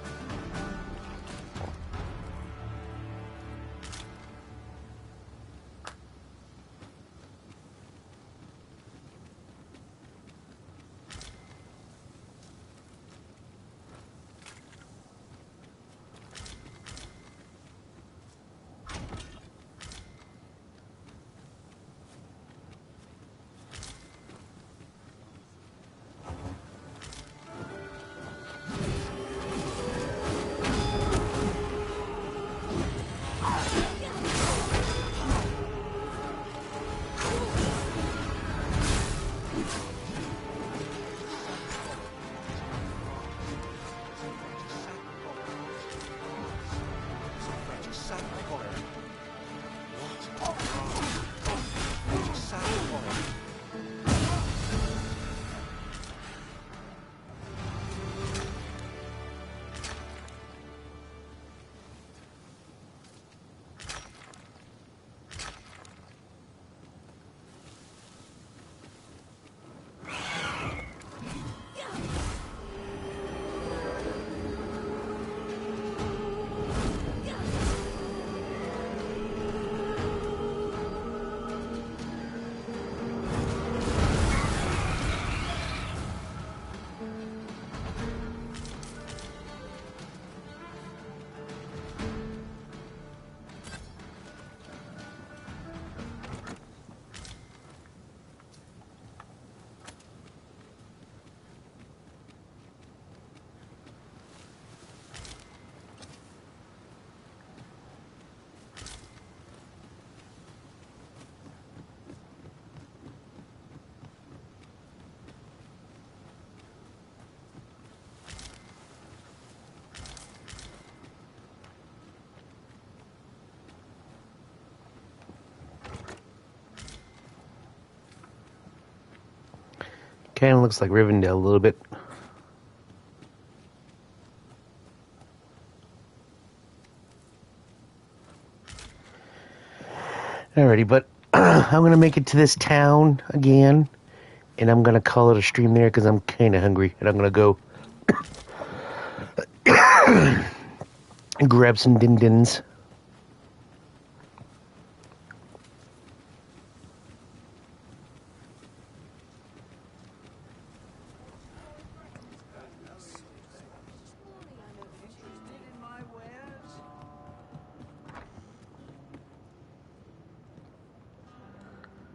[SPEAKER 3] Kind of looks like Rivendell a little bit. Alrighty, but I'm going to make it to this town again, and I'm going to call it a stream there because I'm kind of hungry, and I'm going to go grab some din-dins.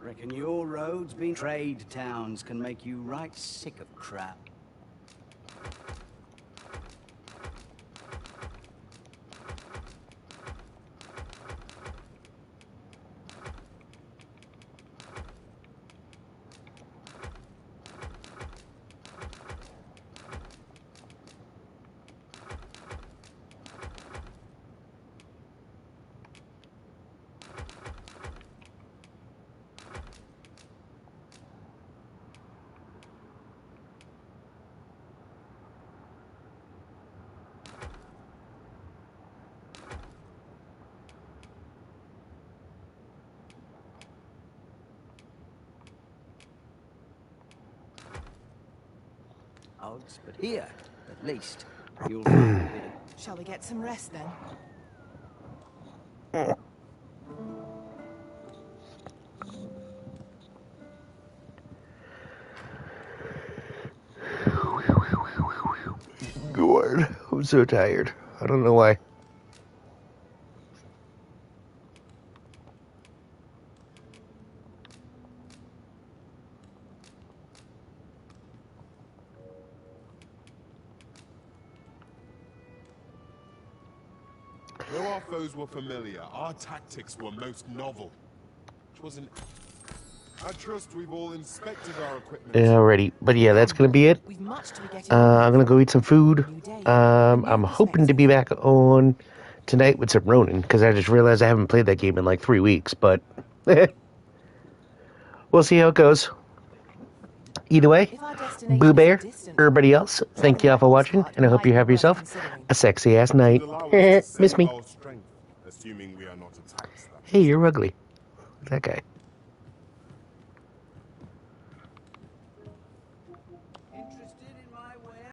[SPEAKER 11] Reckon your roads being trade towns can make you right sick of crap. Odds, but here, at least, you'll find a bit of...
[SPEAKER 9] Shall we get some rest then?
[SPEAKER 3] God, I'm so tired. I don't know why.
[SPEAKER 2] Though our foes were familiar, our tactics were most novel. 'Twas an I trust we've all inspected our equipment.
[SPEAKER 3] Alrighty, but yeah, that's gonna be it. I'm gonna go eat some food. I'm hoping to be back on tonight with some Ronin, because I just realized I haven't played that game in like 3 weeks, but we'll see how it goes. Either way, Boo Bear, everybody else, thank you all for watching, and I hope you have yourself a sexy ass night. Miss me.
[SPEAKER 2] Assuming we are not attacked.
[SPEAKER 3] Hey, you're ugly. That guy.